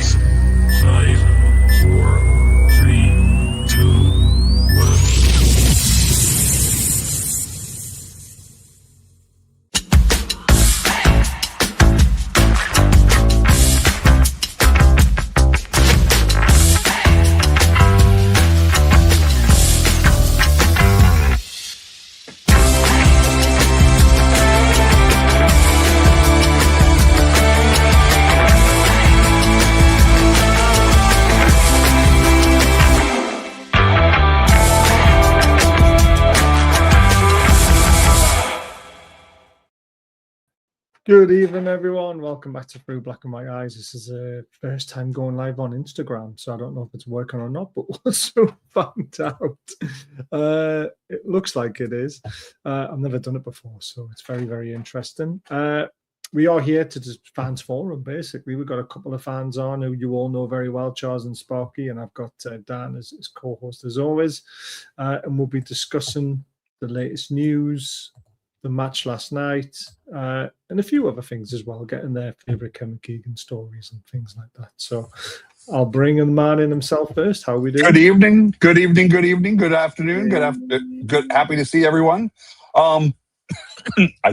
6, 5, 4, 3, 2, 1. Good evening, everyone. Welcome back to Through Black and White Eyes. This is the first time going live on Instagram, so I don't know if it's working or not, but we'll soon find out. It looks like it is. I've never done it before, so it's very, very interesting. We are here to just fans forum, basically. We've got a couple of fans on who you all know very well, Charles and Sparky, and I've got Dan as co-host as always. And we'll be discussing the latest news, the match last night, and a few other things as well, getting their favourite Kevin Keegan stories and things like that. So I'll bring the man in himself first. How are we doing? Good evening, good evening, good evening, good afternoon, good. Happy to see everyone. I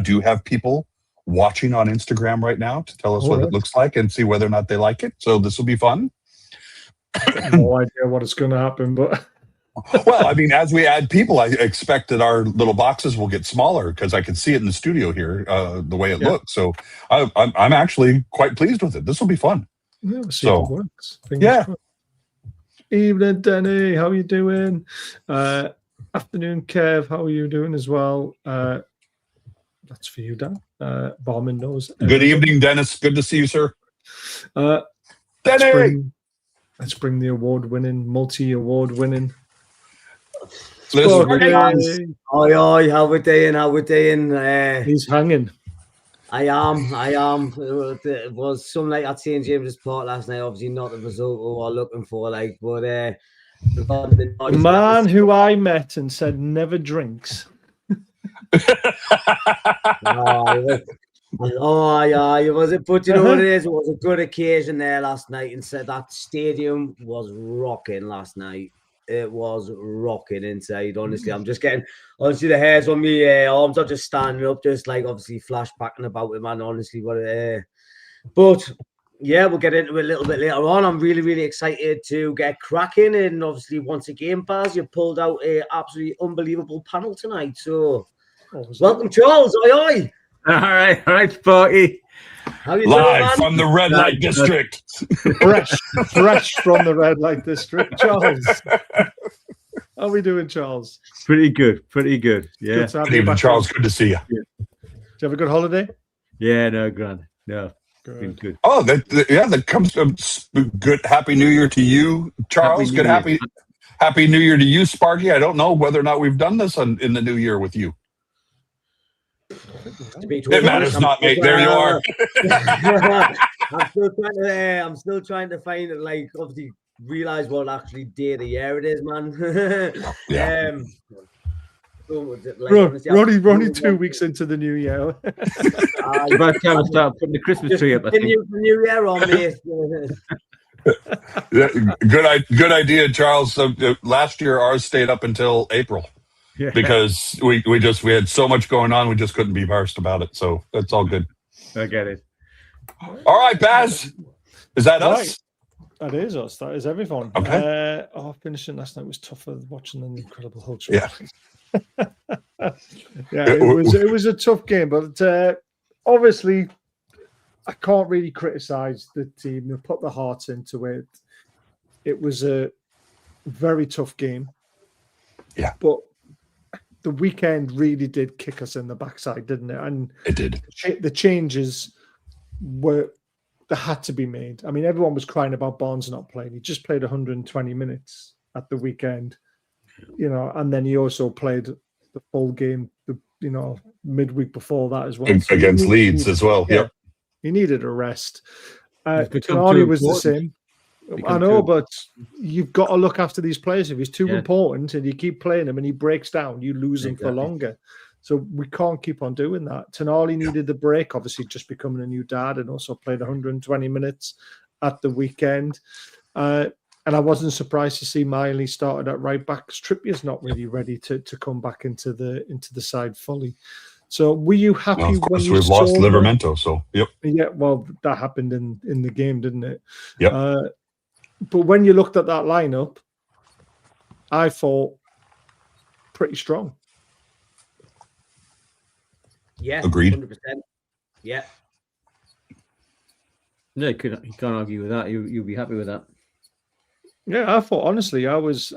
do have people watching on Instagram right now to tell us what it looks like and see whether or not they like it. So this will be fun. I have no idea what is going to happen, but... Well, I mean, as we add people, I expect that our little boxes will get smaller because I can see it in the studio here, the way it looks. So I'm actually quite pleased with it. This will be fun. Yeah, we'll see if it works. Crossed. Evening, Denny. How are you doing? Afternoon, Kev. How are you doing as well? That's for you, Dan. Barman knows. Good evening, Dennis. Good to see you, sir. Denny! Let's bring the multi-award-winning. Oi, how we doing? He's hanging. I am. It was some night at St. James's Park last night. Obviously, not the result we were looking for. But the man who I met and said never drinks. It was it. But you know what it is? It was a good occasion there last night, and said that stadium was rocking last night. It was rocking inside. Honestly, I'm just getting the hairs on me arms are just standing up, just like obviously flashbacking about it, man. Honestly, but yeah, we'll get into it a little bit later on. I'm really, really excited to get cracking, and obviously, once again, Baz, you pulled out a absolutely unbelievable panel tonight. So, welcome, Charles. Oi. All right, Sparky. How you Live doing, from the red light district. fresh from the red light district, Charles. How are we doing, Charles? Pretty good. Yeah. Good evening, Charles. Good to see you. Did you have a good holiday? Yeah, no, grand. No, been good. Oh, that comes from good. Happy New Year to you, Charles. Happy New Year to you, Sparky. I don't know whether or not we've done this in the new year with you. It matters not, mate. There you are. I'm still trying to find it. Like, obviously, realize what actually day of the year it is, man. We're only 2 weeks into the new year. By the time I start putting the Christmas tree up, I think. The new year on me. Good idea, Charles. Last year, ours stayed up until April. Yeah. Because we had so much going on, we just couldn't be arsed about it. So that's all good. I get it. All right, Baz. Is that us? That is us. That is everyone. Okay. Finishing last night was tougher watching an Incredible Hulk. Yeah. It was a tough game, but obviously I can't really criticize the team. They put their hearts into it. It was a very tough game. Yeah. But the weekend really did kick us in the backside, didn't it? And it did. The changes they had to be made. I mean, everyone was crying about Barnes not playing. He just played 120 minutes at the weekend, and then he also played the full game, midweek before that as well. So against Leeds as well. Yeah. He needed a rest. Tonali was the same. I know, but you've got to look after these players. If he's too important and you keep playing him and he breaks down, you lose him for longer. So we can't keep on doing that. Tonali needed the break, obviously just becoming a new dad, and also played 120 minutes. at the weekend. And I wasn't surprised to see Miley started at right back because Trippier's not really ready to come back into the side fully. So were you happy Well, of when course, you we've lost saw Livermento, so yep. Yeah, well, that happened in the game, didn't it? Yep. But when you looked at that lineup, I thought pretty strong. Yeah, Agreed. 100%. Yeah. No, you can't argue with that. You'll be happy with that. Yeah, I thought honestly, I was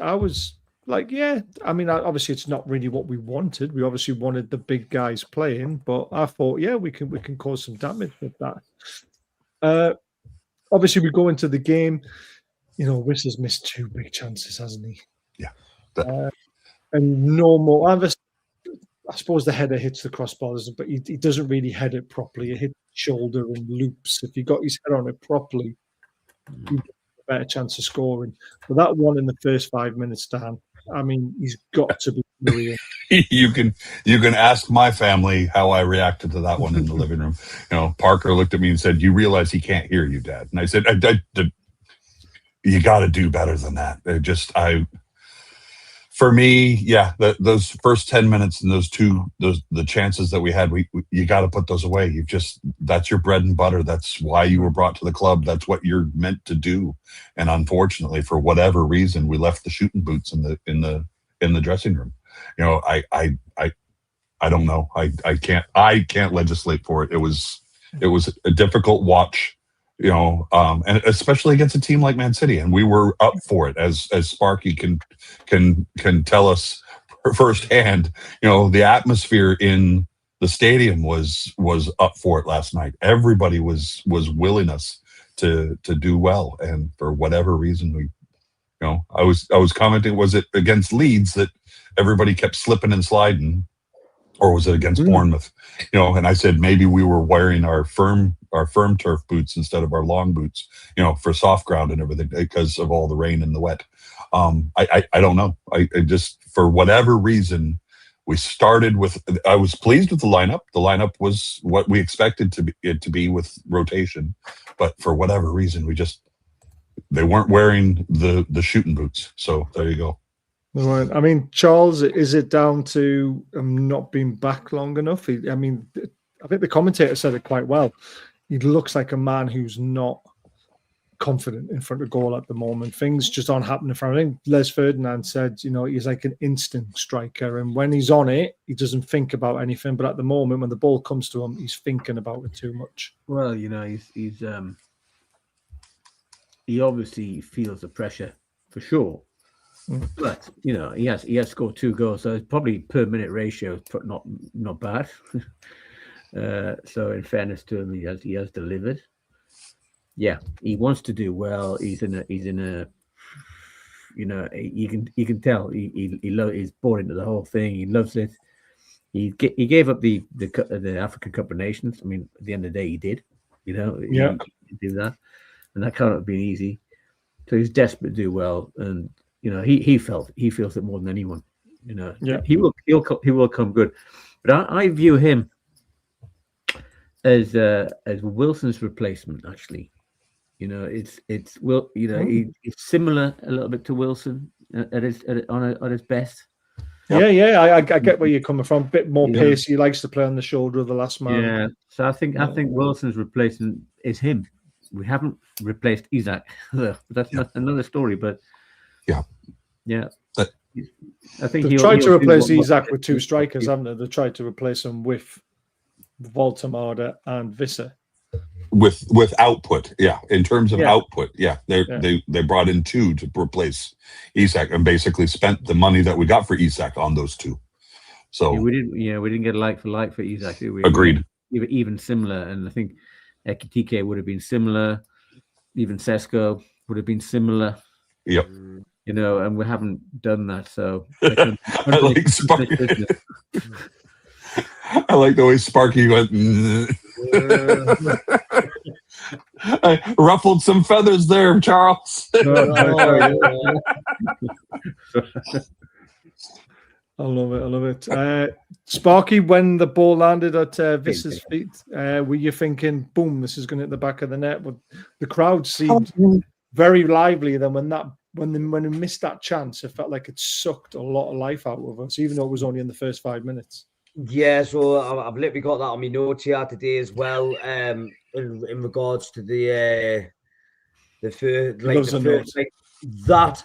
like, yeah. I mean, obviously, it's not really what we wanted. We obviously wanted the big guys playing, but I thought, yeah, we can cause some damage with that. Obviously, we go into the game. You know, Wiss has missed 2 big chances, hasn't he? Yeah. And no more. I suppose the header hits the crossbar, but he doesn't really head it properly. It hits the shoulder and loops. If he got his head on it properly, he'd get a better chance of scoring. But that one in the first 5 minutes, Dan, I mean, he's got to be brilliant. You can ask my family how I reacted to that one in the living room. You know, Parker looked at me and said, "You realize he can't hear you, Dad?" And I said, "You got to do better than that." For me, yeah, those first 10 minutes and the chances that we had, you got to put those away. That's your bread and butter. That's why you were brought to the club. That's what you're meant to do. And unfortunately, for whatever reason, we left the shooting boots in the dressing room. You know, I don't know. I can't legislate for it. It was a difficult watch. You know, and especially against a team like Man City, and we were up for it, as Sparky can tell us firsthand. You know, the atmosphere in the stadium was up for it last night. Everybody was willing us to do well, and for whatever reason, we, you know, I was commenting, was it against Leeds that everybody kept slipping and sliding? Or was it against Bournemouth? You know, and I said maybe we were wearing our firm turf boots instead of our long boots, you know, for soft ground and everything because of all the rain and the wet. I don't know. I just, for whatever reason, we started with. I was pleased with the lineup. The lineup was what we expected it to be with rotation, but for whatever reason, they weren't wearing the shooting boots. So there you go. I mean, Charles, is it down to not being back long enough? I think the commentator said it quite well. He looks like a man who's not confident in front of goal at the moment. Things just aren't happening for him. I think Les Ferdinand said, you know, he's like an instant striker. And when he's on it, he doesn't think about anything. But at the moment, when the ball comes to him, he's thinking about it too much. Well, you know, he obviously feels the pressure for sure. But you know, he has scored 2 goals, so it's probably per minute ratio is not bad. So in fairness to him, he has delivered. Yeah, he wants to do well. He's in a you know, you can tell he's bought into the whole thing. He loves it. He gave up the African Cup of Nations. I mean, at the end of the day, he did. You know, he do that, and that can't have been easy. So he's desperate to do well, and you know, he feels it more than anyone. You know, he'll come good. But I view him as Wilson's replacement. Actually, you know, it's he's similar a little bit to Wilson at his best. Yeah, I get where you're coming from. A bit more pace. He likes to play on the shoulder of the last man. Yeah, so I think Wilson's replacement is him. We haven't replaced Isak, but that's not another story. But yeah. I think they've tried to replace Isak with 2 strikers, haven't they? They tried to replace him with Voltemada and Visser. With output, yeah. In terms of output, they brought in 2 to replace Isak and basically spent the money that we got for Isak on those 2. So we didn't get like for Isak. Agreed. Even similar, and I think Ekitike would have been similar. Even Sesko would have been similar. Yep. You know, and we haven't done that. So I like Sparky. I like the way Sparky went. I ruffled some feathers there, Charles. I love it. Sparky, when the ball landed at Visser's feet, were you thinking, boom, this is going to hit the back of the net? But the crowd seemed very lively. Then when we missed that chance, it felt like it sucked a lot of life out of us, even though it was only in the first 5 minutes. Yeah, so I've literally got that on my notes here today as well. In regards to the first, like that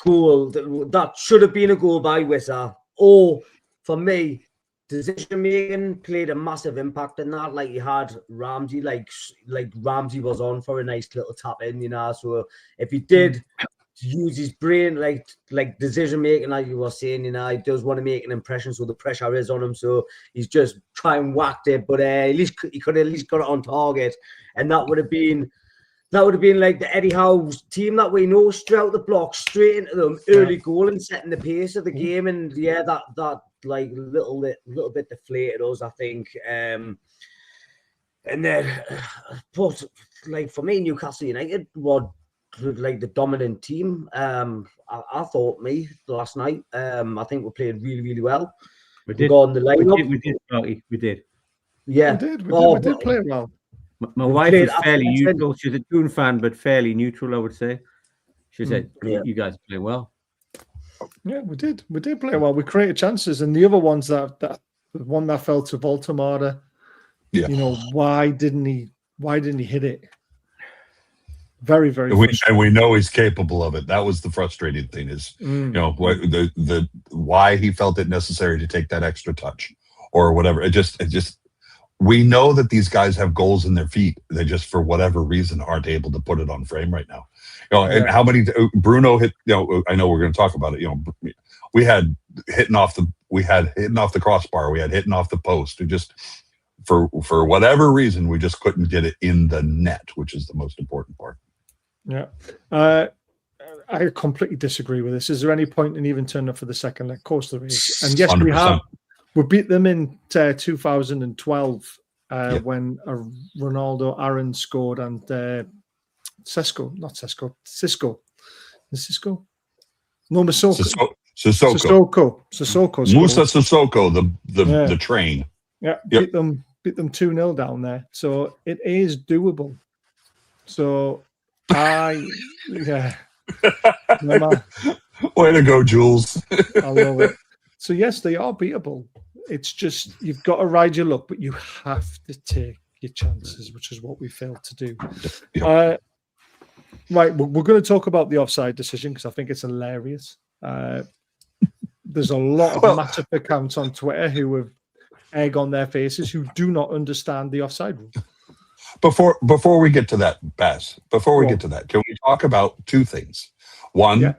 goal that should have been a goal by Wissa. Or for me, decision making played a massive impact in that. Like you had Ramsey, like Ramsey was on for a nice little tap in, you know. So if he did use his brain, like decision making, like you were saying, you know, he does want to make an impression, so the pressure is on him. So he's just trying and whacked it, but at least he could at least got it on target, and that would have been like the Eddie Howe's team that we know, straight out the block, straight into them, early goal and setting the pace of the game. And yeah, that like little bit deflated us, I think. And then, but like for me, Newcastle United were like the dominant team. I thought last night. I think we played really, really well. We did. On the lineup. We did. Yeah, we did play well. My wife is fairly neutral. She's a Toon fan, but fairly neutral, I would say. She said, "You guys play well." Yeah, we did. We did play well. We created chances, and the other ones that the one that fell to Voltemada. Yeah. You know, why didn't he hit it? Very, very. And we know he's capable of it. That was the frustrating thing. Is you know the why he felt it necessary to take that extra touch or whatever. It just. We know that these guys have goals in their feet. They just, for whatever reason, aren't able to put it on frame right now. You know, and how many Bruno hit? You know, I know we're going to talk about it. You know, we had hitting off the crossbar. We had hitting off the post. We just, for whatever reason, we just couldn't get it in the net, which is the most important part. Yeah, I completely disagree with this. Is there any point in even turning up for the second leg? Of course there is. And yes, 100%. We have. We beat them in 2012 when Ronaldo, Aaron scored, and Cisco. No, Sissoko. No, Sissoko. Musa Sissoko, the train. Yeah, beat them 2-0 down there. So it is doable. So yeah. Way to go, Jules. I love it. So yes, they are beatable. It's just you've got to ride your luck, but you have to take your chances, which is what we failed to do. Yep. Right, we're going to talk about the offside decision because I think it's hilarious. There's a lot of massive accounts on Twitter who have egg on their faces who do not understand the offside rule. Before we get to that, Baz, get to that, can we talk about two things? One,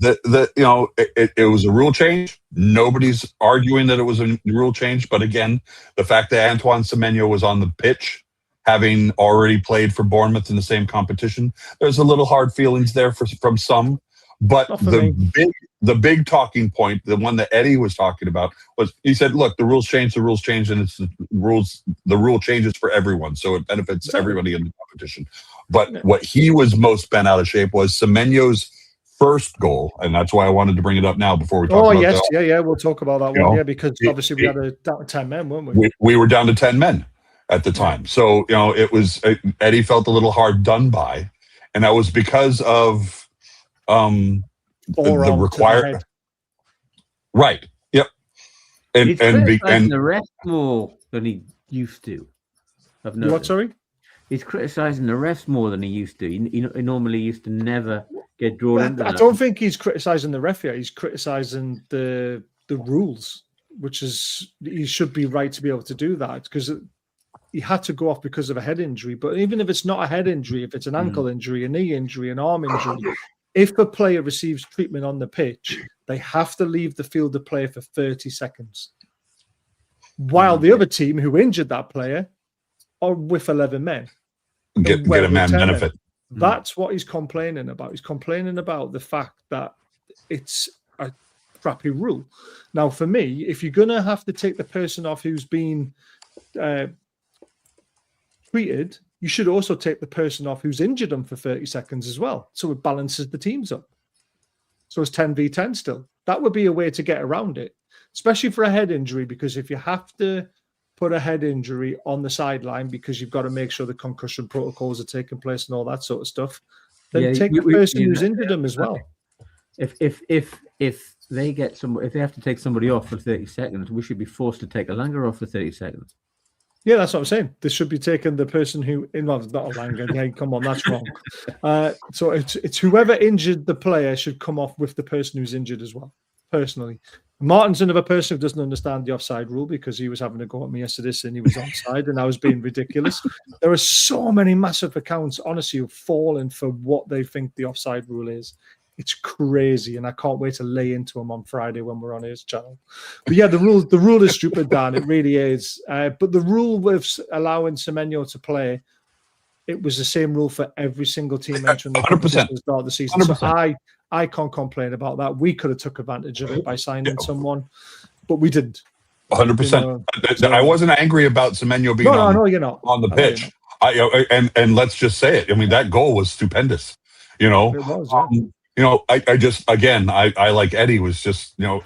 it was a rule change. Nobody's arguing that it was a rule change. But again, the fact that Antoine Semenyo was on the pitch, having already played for Bournemouth in the same competition, there's a little hard feelings there from some. But the big talking point, the one that Eddie was talking about, was he said, "Look, the rules change, and it's the rule changes for everyone, so it benefits everybody in the competition." But what he was most bent out of shape was Semenyo's first goal, and that's why I wanted to bring it up now before we talk about that. We'll talk about that one. Because obviously we had down to 10 men, weren't we? We were down to 10 men at the time. So, it was Eddie felt a little hard done by, and that was because of the required. Right. Yep. And the ref more than he used to. I've noticed. What? Sorry. He's criticising the refs more than he used to. He normally used to never get drawn into that. I don't think he's criticising the ref yet. He's criticising the rules, which is he should be right to be able to do that because he had to go off because of a head injury. But even if it's not a head injury, if it's an ankle injury, a knee injury, an arm injury, if a player receives treatment on the pitch, they have to leave the field of play for 30 seconds. While the other team who injured that player are with 11 men. Get a man benefit. That's what he's complaining about. He's complaining about the fact that it's a crappy rule. Now, for me, if you're going to have to take the person off who's been treated, you should also take the person off who's injured them for 30 seconds as well. So it balances the teams up. So it's 10v10 still. That would be a way to get around it. especially for a head injury, because if you have to put a head injury on the sideline because you've got to make sure the concussion protocols are taking place and all that sort of stuff, then take the person who's injured them as well. If they get if they have to take somebody off for 30 seconds, we should be forced to take a Langer off for 30 seconds. Yeah, that's what I'm saying. This should be taking the person who involved, not a Langer. Hey, come on, that's wrong. So it's whoever injured the player should come off with the person who's injured as well. Personally, Martin's another person who doesn't understand the offside rule because he was having a go at me yesterday saying he was onside and I was being ridiculous. There are so many massive accounts, honestly, who've fallen for what they think the offside rule is. It's crazy, and I can't wait to lay into them on Friday when we're on his channel. But yeah, the rule is stupid, Dan. It really is. But the rule with allowing Semenyo to play, it was the same rule for every single team entering the 100%. start of the season. 100%. So I can't complain about that. We could have took advantage of it by signing someone, but we didn't. 100%. I wasn't angry about Semenyo being you're not. on the pitch. And let's just say it. I mean, that goal was stupendous. You know, It was, yeah. you know, I just, again, I like Eddie was just, you know,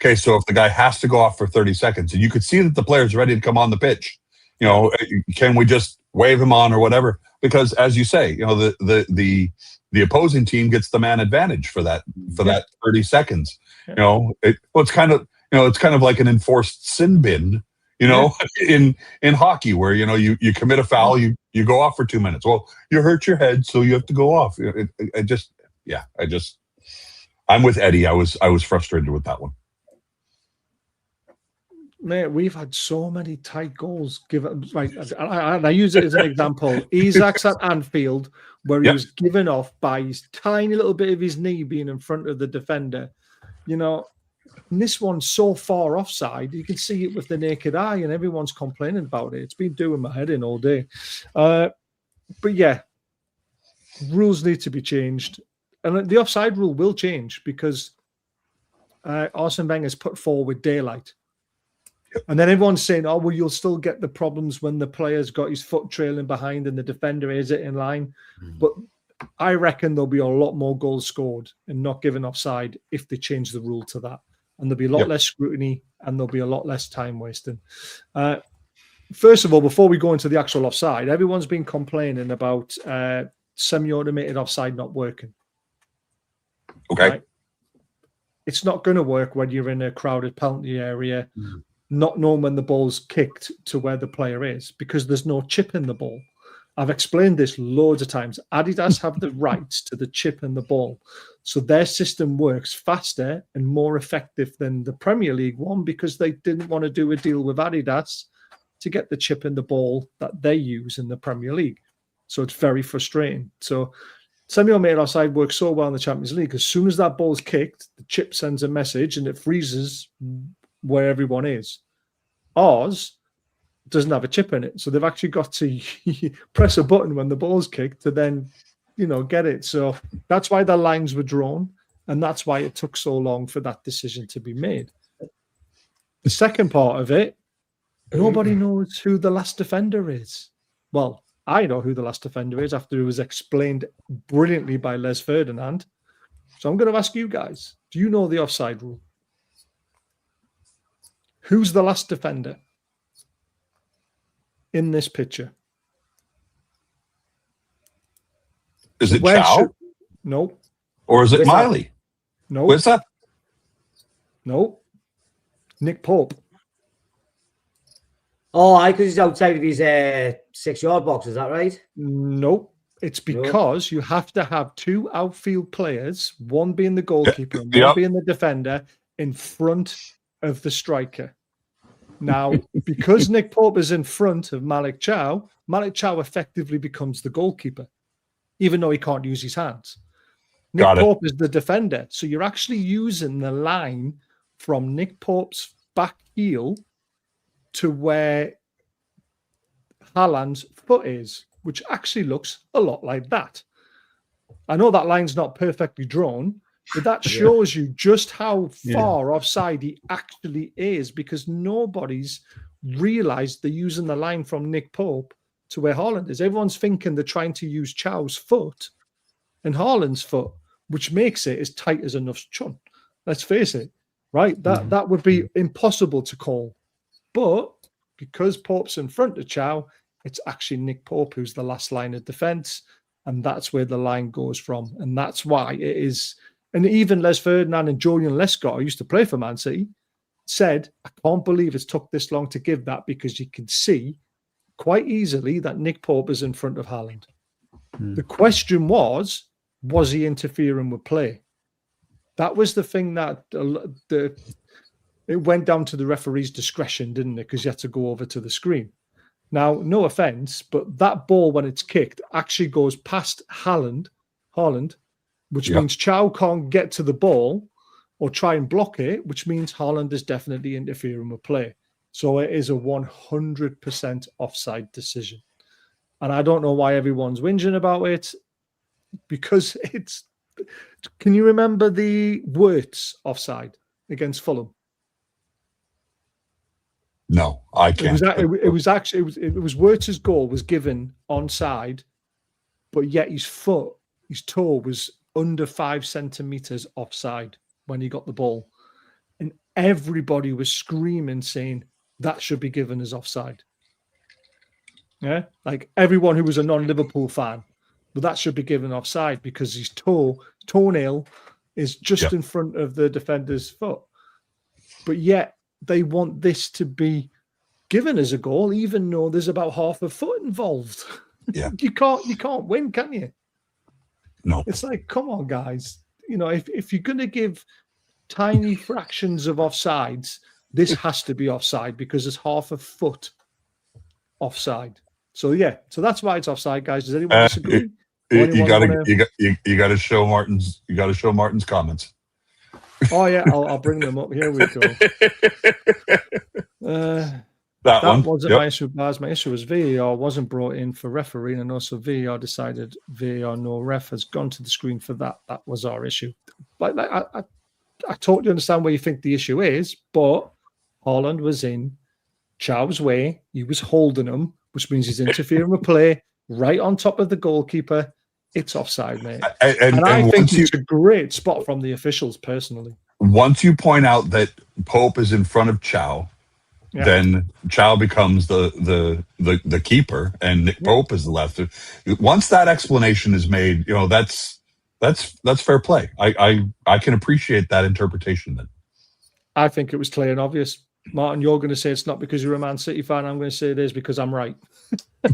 okay, so if the guy has to go off for 30 seconds and you could see that the player's ready to come on the pitch, you know, can we just wave him on or whatever? Because as you say, you know, the opposing team gets the man advantage for that 30 seconds. You know, it's kind of like an enforced sin bin, you know, in hockey where, you know, you commit a foul, you go off for 2 minutes. Well, you hurt your head, so you have to go off. I'm with Eddie. I was frustrated with that one. Mate, we've had so many tight goals given. Like, I use it as an example. Isak's at Anfield, where he was given off by his tiny little bit of his knee being in front of the defender. You know, and this one's so far offside, you can see it with the naked eye, and everyone's complaining about it. It's been doing my head in all day. But yeah, rules need to be changed. And the offside rule will change because Arsene Wenger's put forward daylight. And then everyone's saying, oh, well, you'll still get the problems when the player's got his foot trailing behind and the defender is it in line. But I reckon there'll be a lot more goals scored and not given offside if they change the rule to that. And there'll be a lot less scrutiny and there'll be a lot less time wasting. First of all, before we go into the actual offside, everyone's been complaining about semi-automated offside not working. Okay. Right? It's not going to work when you're in a crowded penalty area, not knowing when the ball's kicked to where the player is, because there's no chip in the ball. I've explained this loads of times. Adidas have the rights to the chip in the ball. So their system works faster and more effective than the Premier League one because they didn't want to do a deal with Adidas to get the chip in the ball that they use in the Premier League. So it's very frustrating. So semi-automated offside works so well in the Champions League. As soon as that ball's kicked, the chip sends a message and it freezes where everyone is. Ours doesn't have a chip in it. So they've actually got to press a button when the ball's kicked to then, you know, get it. So that's why the lines were drawn. And that's why it took so long for that decision to be made. The second part of it, nobody knows who the last defender is. Well, I know who the last defender is after it was explained brilliantly by Les Ferdinand. So I'm going to ask you guys, do you know the offside rule? Who's the last defender in this picture? Is it Chow? No. Or is it Miley? No. Where's that? No. Nick Pope. Oh, because he's outside of his 6-yard box. Is that right? Nope. It's because you have to have two outfield players, one being the goalkeeper and one being the defender, in front of the striker. Now, because Nick Pope is in front of Malik Chow effectively becomes the goalkeeper, even though he can't use his hands. Nick Pope is the defender. So you're actually using the line from Nick Pope's back heel to where Haaland's foot is, which actually looks a lot like that. I know that line's not perfectly drawn, but that shows you just how far offside he actually is, because nobody's realized they're using the line from Nick Pope to where Haaland is. Everyone's thinking they're trying to use Chow's foot and Haaland's foot, which makes it as tight as a Nufc chun. Let's face it. right? That would be impossible to call. But because Pope's in front of Chow, it's actually Nick Pope who's the last line of defence, and that's where the line goes from. And that's why it is. And even Les Ferdinand and Julian Lescott, who used to play for Man City, said, I can't believe it's took this long to give that, because you can see quite easily that Nick Pope is in front of Haaland. The question was he interfering with play? That was the thing that it went down to the referee's discretion, didn't it? Because you had to go over to the screen. Now, no offense, but that ball, when it's kicked, actually goes past Haaland, which means Chow can't get to the ball or try and block it, which means Haaland is definitely interfering with play. So it is a 100% offside decision. And I don't know why everyone's whinging about it, because it's... Can you remember the Wirtz offside against Fulham? No, I can't. It was Wirtz's goal was given onside, but yet his toe was under 5 centimeters offside when he got the ball. And everybody was screaming, saying that should be given as offside. Yeah, like everyone who was a non-Liverpool fan, but that should be given offside because his toenail is just in front of the defender's foot. But yet they want this to be given as a goal, even though there's about half a foot involved. Yeah, you can't win, can you? No, it's like, come on, guys. You know, if you're going to give tiny fractions of offsides, this has to be offside because it's half a foot offside. So so that's why it's offside, guys. Does anyone disagree? You got to show Martin's. You got to show Martin's comments. Oh yeah, I'll bring them up. Here we go. That wasn't my issue, Baz. My issue was VAR wasn't brought in for refereeing, and also VAR decided VAR no ref has gone to the screen for that. That was our issue. Like I totally understand where you think the issue is, but Haaland was in Chow's way. He was holding him, which means he's interfering with play right on top of the goalkeeper. It's offside, mate. And I think it's a great spot from the officials, personally. Once you point out that Pope is in front of Chow, then Chow becomes the keeper, and Nick Pope is the left. Once that explanation is made, that's fair play. I can appreciate that interpretation. Then I think it was clear and obvious. Martin, you're going to say it's not because you're a Man City fan. I'm going to say it is because I'm right. I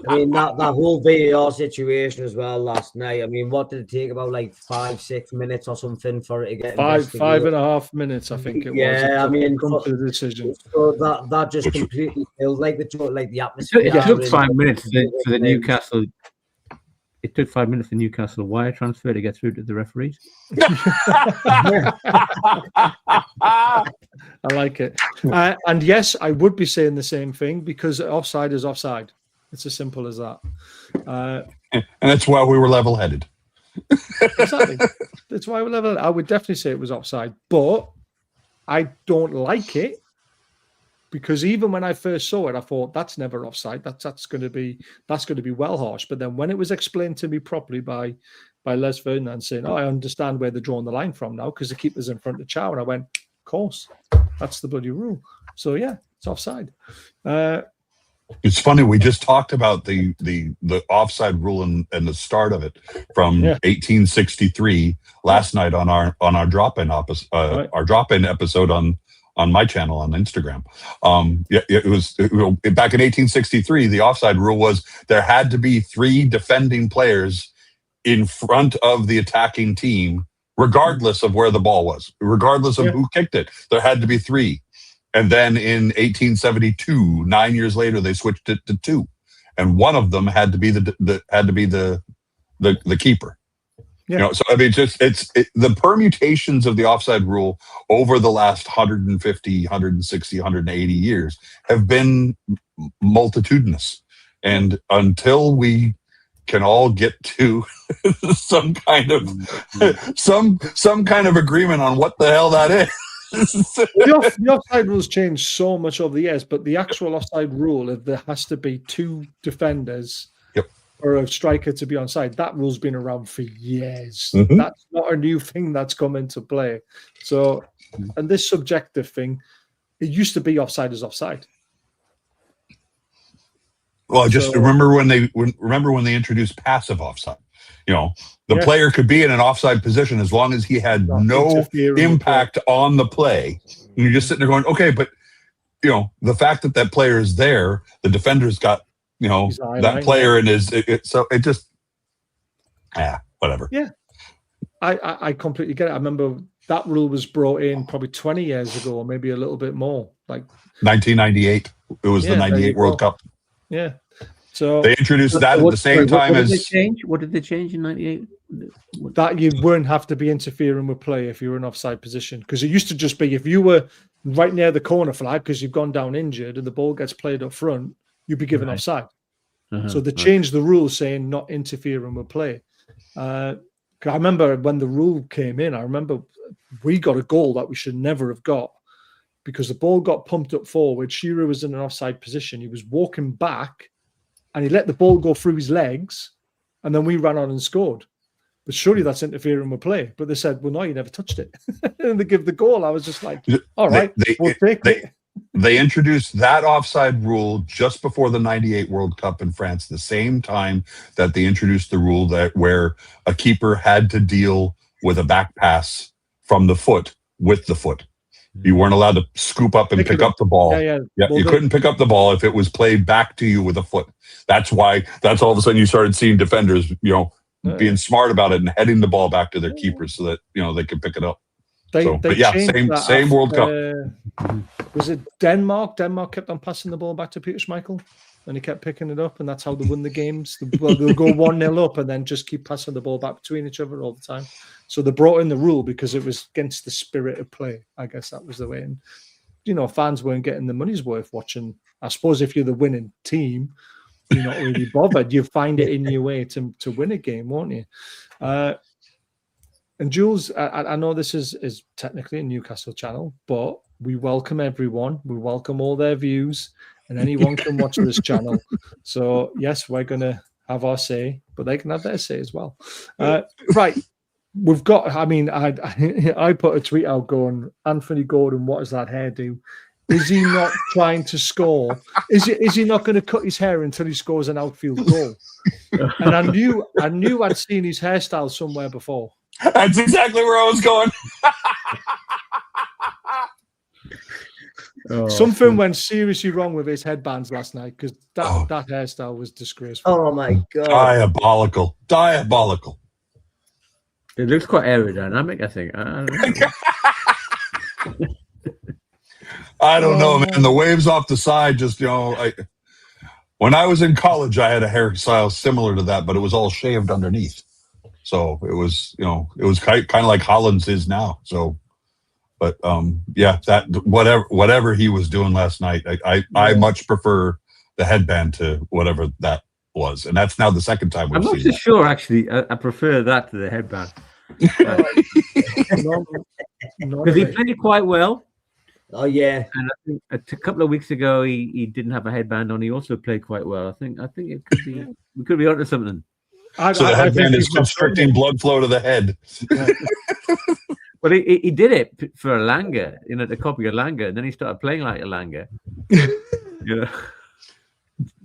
mean, that whole VAR situation as well last night. I mean, what did it take? About like 5-6 minutes or something for it to get 5.5 minutes, I think it was. Yeah, I mean, come to the decision. So that just completely killed like the atmosphere. It took 5 minutes for the Newcastle. It took 5 minutes for Newcastle wire transfer to get through to the referees. I like it. And yes, I would be saying the same thing because offside is offside. It's as simple as that. And that's why we were level-headed. Exactly. That's why we're level-headed. I would definitely say it was offside, but I don't like it. Because even when I first saw it, I thought that's never offside. That's going to be well harsh. But then when it was explained to me properly by Les Ferdinand saying, "Oh, I understand where they're drawing the line from now because the keeper's in front of Chow," and I went, "Of course, that's the bloody rule." So yeah, it's offside. It's funny. We just talked about the offside rule and the start of it from 1863 last night on our drop-in episode on my channel on Instagram. It was back in 1863. The offside rule was there had to be 3 defending players in front of the attacking team, regardless of where the ball was, regardless of who kicked it. There had to be 3. And then in 1872, 9 years later, they switched it to 2, and one of them had to be the keeper. Yeah. So I mean, the permutations of the offside rule over the last 150, 160, 180 years have been multitudinous. And until we can all get to some kind of agreement on what the hell that is. The offside rules changed so much over the years, but the actual offside rule, if there has to be 2 defenders for a striker to be onside. That rule's been around for years. Mhm. That's not a new thing that's come into play. So, and this subjective thing, it used to be offside is offside. Well, just So- remember when they introduced passive offside. The player could be in an offside position as long as he had Not no interfering with impact on the play. And you're just sitting there going, okay, but the fact that player is there, the defender's got His eye that line, player in his. So it just, whatever. Yeah, I completely get it. I remember that rule was brought in probably 20 years ago, or maybe a little bit more. Like 1998, it was the Yeah, there you '98 World go. Cup. yeah. So They introduced that at the same time what did they as. change? What did they change in '98? that you wouldn't have to be interfering with play if you were in offside position, because it used to just be if you were right near the corner flag because you've gone down injured and the ball gets played up front, you'd be given Right. offside. Uh-huh. So they changed the rule saying not interfering with play. 'Cause I remember when the rule came in, I remember we got a goal that we should never have got because the ball got pumped up forward. Shearer was in an offside position. He was walking back and he let the ball go through his legs and then we ran on and scored. But surely that's interfering with play. But they said, well, no, you never touched it. And they give the goal. I was just like, all right, we'll take it. They introduced that offside rule just before the '98 World Cup in France, the same time that they introduced the rule that where a keeper had to deal with a back pass from the foot with the foot. You weren't allowed to scoop up and pick up the ball. Yeah. Yeah, you couldn't pick up the ball if it was played back to you with a foot. That's why. That's all of a sudden you started seeing defenders, being smart about it and heading the ball back to their keepers so that they could pick it up. They changed that same World Cup. Was it Denmark? Denmark kept on passing the ball back to Peter Schmeichel, and he kept picking it up, and that's how they win the games. They'll go 1-0 up and then just keep passing the ball back between each other all the time. So they brought in the rule because it was against the spirit of play. I guess that was the way. And fans weren't getting the money's worth watching. I suppose if you're the winning team, you're not really bothered. You find it in your way to win a game, won't you? And Jules, I know this is technically a Newcastle channel, but we welcome everyone. We welcome all their views, and anyone can watch this channel. So yes, we're going to have our say, but they can have their say as well. Right. We've got, I put a tweet out going, Anthony Gordon, what does that hair do? Is he not trying to score? Is he not going to cut his hair until he scores an outfield goal? And I knew I'd seen his hairstyle somewhere before. That's exactly where I was going. Something went seriously wrong with his headbands last night because that hairstyle was disgraceful. Oh my God. Diabolical. It looks quite aerodynamic, I think. I don't know, man. The waves off the side just, when I was in college, I had a hairstyle similar to that, but it was all shaved underneath. So it was, kind of like Holland's is now. So, but that whatever he was doing last night, I much prefer the headband to whatever that was, and that's now the second time we've I'm not seen so sure, actually. I prefer that to the headband because he played quite well. Oh yeah, and I think a couple of weeks ago he didn't have a headband on. He also played quite well. I think it could be we could be onto something. So the headband is constricting blood flow to the head. But he did it for Elanga, to copy Elanga, and then he started playing like Elanga.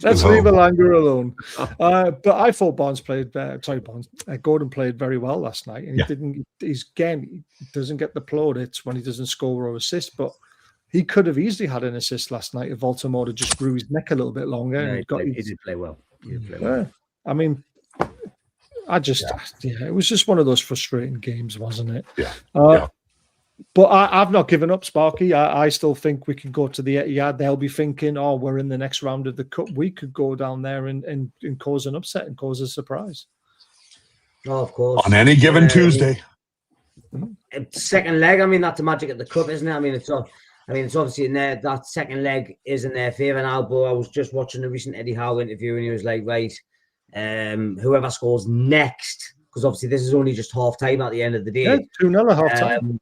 Let's leave Elanga alone. But I thought Gordon played very well last night, and he doesn't get the plaudits when he doesn't score or assist, but he could have easily had an assist last night if Baltimore just grew his neck a little bit longer. He did play well. I mean, it was just one of those frustrating games, wasn't it? Yeah. But I've not given up, Sparky. I still think we can go to the Etihad. They'll be thinking, we're in the next round of the Cup. We could go down there and cause an upset and cause a surprise. Oh, of course. On any given Tuesday. Second leg, that's the magic of the Cup, isn't it? It's obviously in there. That second leg is in their favour now, but I was just watching the recent Eddie Howe interview and he was like, right, whoever scores next, because obviously this is only just half time at the end of the day. Yeah, 2-0 at half time.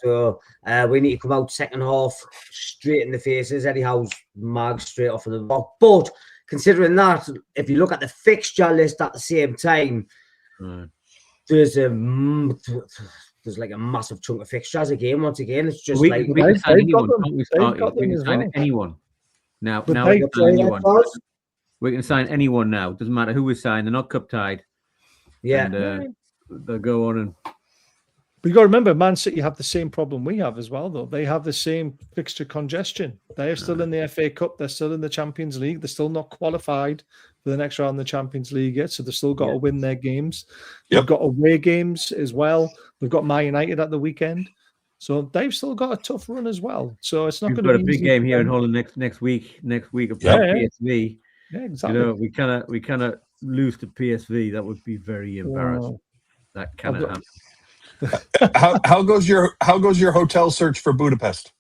So we need to come out second half straight in the faces. Eddie Howe's mag straight off of the block. But considering that, if you look at the fixture list at the same time, there's like a massive chunk of fixtures again. Once again, it's just we like can sign anyone. We can as sign well. anyone. Now But we can sign anyone. Buzz. We can sign anyone now. Doesn't matter who we sign. They're not cup tied. Yeah. And, they'll go on and. But you got to remember, Man City have the same problem we have as well, though. They have the same fixture congestion. They're still in the FA Cup. They're still in the Champions League. They're still not qualified for the next round of the Champions League yet, so they've still got to win their games. They've got away games as well. They've got Man United at the weekend. So they've still got a tough run as well. So it's not going to be a big game here in Holland next week of PSV. Yeah, exactly. You know, we cannot lose to PSV. That would be very embarrassing. That cannot happen. how goes your hotel search for Budapest?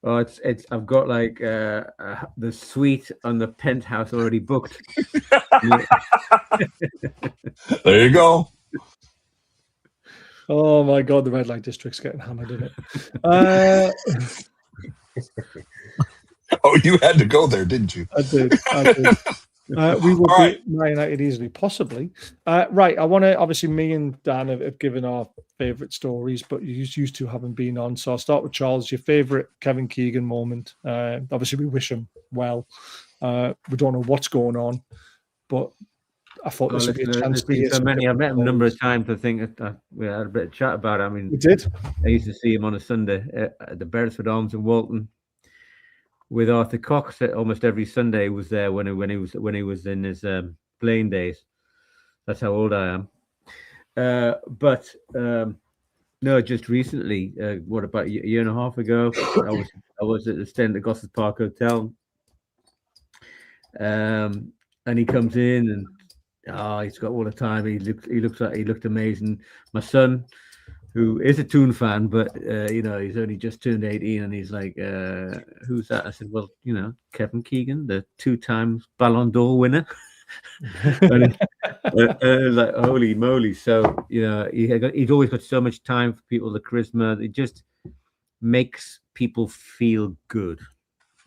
Oh, it's I've got like the suite on the penthouse already booked. There you go. Oh my God, the red light district's getting hammered in it. Oh, you had to go there, didn't you? I did. We will beat Man United easily, possibly. Right, I want to, obviously, me and Dan have given our favourite stories, but you used to haven't been on. So I'll start with Charles. Your favourite Kevin Keegan moment. Obviously, we wish him well. We don't know what's going on, but I thought this would be a chance to hear I've met him a number of times. I think we had a bit of chat about it. I mean, we did. I used to see him on a Sunday at the Beresford Arms in Walton with Arthur Cox. Almost every Sunday was there when he was in his playing days. That's how old I am. But no, just recently, what about a year and a half ago? I was at the stand at Gossip Park Hotel, and he comes in and he's got all the time. He looked amazing. My son, who is a Toon fan, but he's only just turned 18, and he's like, "Who's that?" I said, "Well, Kevin Keegan, the 2 times Ballon d'Or winner." And like, holy moly! So he's always got so much time for people. The charisma, it just makes people feel good.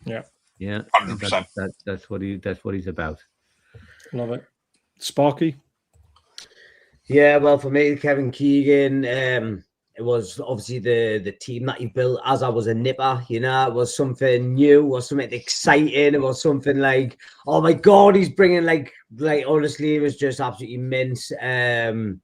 Yeah, 100%. That's what he's about. Love it. Sparky. Yeah, well, for me, Kevin Keegan, it was obviously the team that he built as I was a nipper. It was something new, it was something exciting. It was something like, oh my God, he's bringing like honestly, it was just absolutely mince. And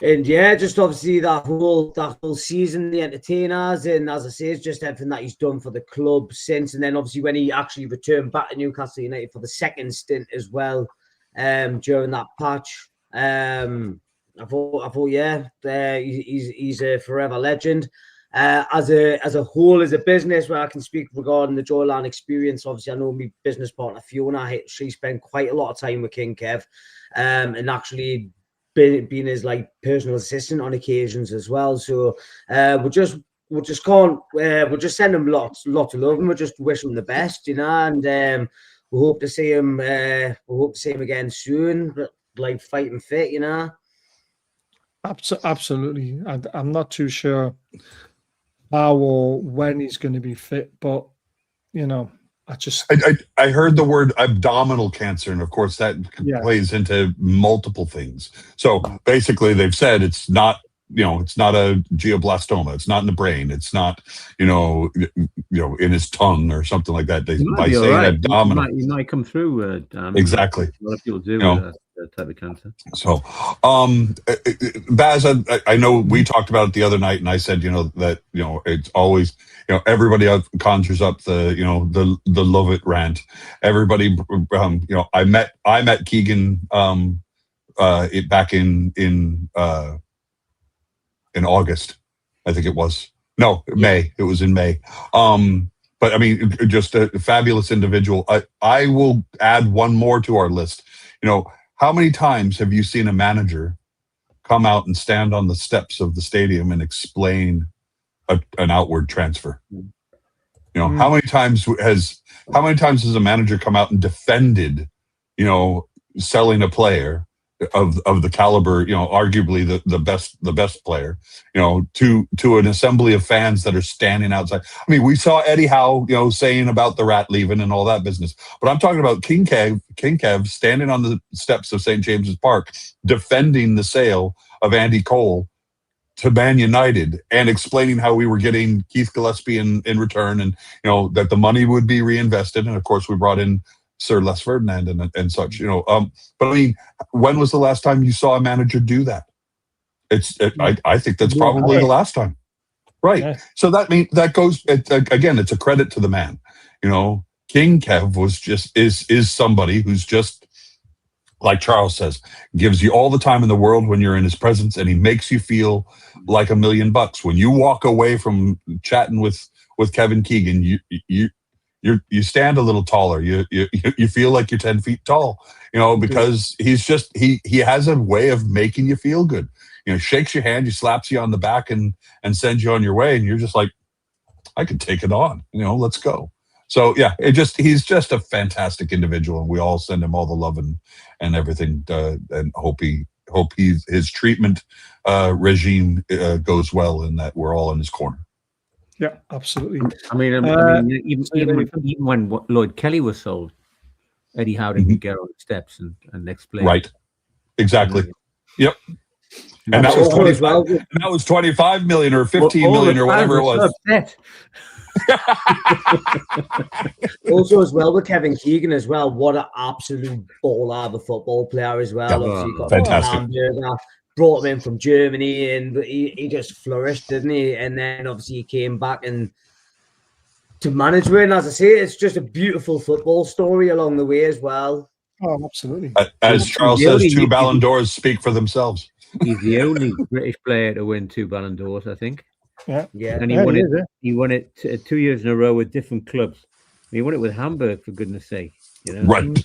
yeah, just obviously that whole season, the entertainers, and as I say, it's just everything that he's done for the club since. And then obviously when he actually returned back to Newcastle United for the second stint as well, during that patch. I thought, yeah, he's a forever legend. As a whole, as a business, where I can speak regarding the Joyland experience. Obviously, I know my business partner Fiona. She spent quite a lot of time with King Kev, and actually been his like personal assistant on occasions as well. So we just send him lots of love, and we just wish him the best, and we hope to see him. We hope to see him again soon, like fighting fit, Absolutely. I'm not too sure how or when he's going to be fit, but I heard the word abdominal cancer, and of course that plays into multiple things. So basically, they've said it's not. It's not a glioblastoma. It's not in the brain. It's not, in his tongue or something like that. By saying abdominal, you might come through. Dan. Exactly. A lot of people do that type of cancer. So, Baz, I know we talked about it the other night, and I said, that it's always, everybody conjures up the love it rant. Everybody, I met Keegan back in August, I think it was. No, May. It was in May. But I mean, just a fabulous individual. I will add one more to our list. How many times have you seen a manager come out and stand on the steps of the stadium and explain an outward transfer? How many times has a manager come out and defended, selling a player of the caliber, arguably the best player, to an assembly of fans that are standing outside. I mean, we saw Eddie Howe, saying about the rat leaving and all that business, but I'm talking about King Kev standing on the steps of St. James's Park, defending the sale of Andy Cole to Man United and explaining how we were getting Keith Gillespie in return, and that the money would be reinvested. And of course, we brought in Sir Les Ferdinand and such. But I mean, when was the last time you saw a manager do that? I think that's probably the last time, right? Yeah. So that goes again. It's a credit to the man. King Kev is somebody who's just, like Charles says, gives you all the time in the world when you're in his presence, and he makes you feel like $1 million. When you walk away from chatting with Kevin Keegan, you stand a little taller. You feel like you're 10 feet tall, because he's just he has a way of making you feel good. Shakes your hand, he slaps you on the back and sends you on your way, and you're just like, I could take it on. Let's go. So yeah, he's just a fantastic individual, and we all send him all the love and everything, and hope his treatment regime goes well, and that we're all in his corner. Yeah, absolutely. I mean, even when Lloyd Kelly was sold, Eddie Howe didn't get on the steps and explain. Right. Exactly. Yep. And that was 25 million or 15 million or whatever it was. Also, as well with Kevin Keegan as well, what an absolute baller of a football player as well. Yeah, fantastic. Brought him in from Germany, and he just flourished, didn't he? And then obviously he came back and to management. As I say, it's just a beautiful football story along the way as well. Oh, absolutely. As Charles says, 2 Ballon d'Ors speak for themselves. He's the only British player to win 2 Ballon d'Ors, I think. Yeah. And he won it 2 years in a row with different clubs. He won it with Hamburg, for goodness sake. Right.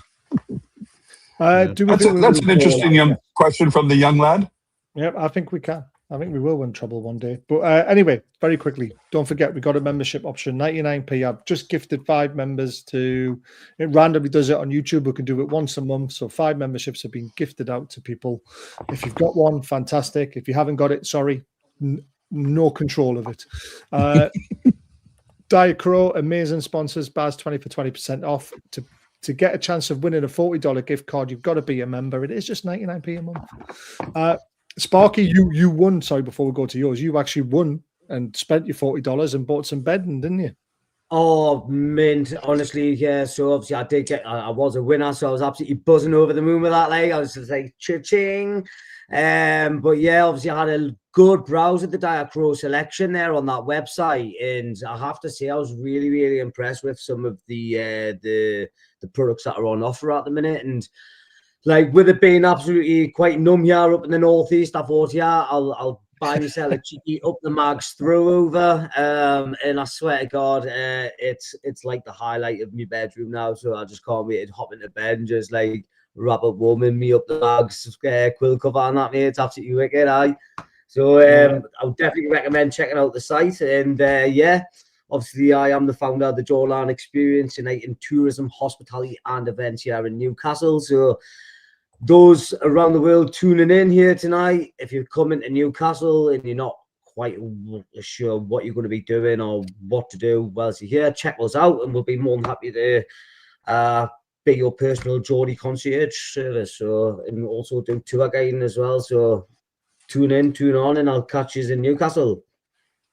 That's an interesting young question from the young lad. Yeah, I think we can. I think we will win treble one day. But anyway, very quickly, don't forget, we got a membership option, 99p. I've just gifted 5 members to, it randomly does it on YouTube. We can do it once a month. So 5 memberships have been gifted out to people. If you've got one, fantastic. If you haven't got it, sorry, no control of it. Diet Crow, amazing sponsors. Baz 20 for 20% off. To get a chance of winning a $40 gift card, you've got to be a member. It is just 99p a month. Sparky, you won. Sorry, before we go to yours, you actually won and spent your $40 and bought some bedding, didn't you? Oh, mint. Honestly, yeah. So obviously I was a winner, so I was absolutely buzzing over the moon with that. Like, I was just like, cha-ching. But yeah, obviously I had a good browse at the Diet Crow selection there on that website, and I have to say I was really, really impressed with some of the products that are on offer at the minute. And like, with it being absolutely quite numb here up in the northeast, I thought, yeah, I'll buy myself a cheeky up the mags throw over, and I swear to God, it's like the highlight of my bedroom now. So I just can't wait to hop into bed and just like wrap up warming me up the mags, quill cover and that, mate. It's absolutely wicked, So I would definitely recommend checking out the site. And yeah, obviously I am the founder of the Jawline Experience, uniting tourism, hospitality and events here in Newcastle. So those around the world tuning in here tonight, if you're coming to Newcastle and you're not quite sure what you're going to be doing or what to do whilst you're here, check us out, and we'll be more than happy to be your personal Geordie concierge service. So, and also do tour guiding as well. So tune in, tune on, and I'll catch you in Newcastle.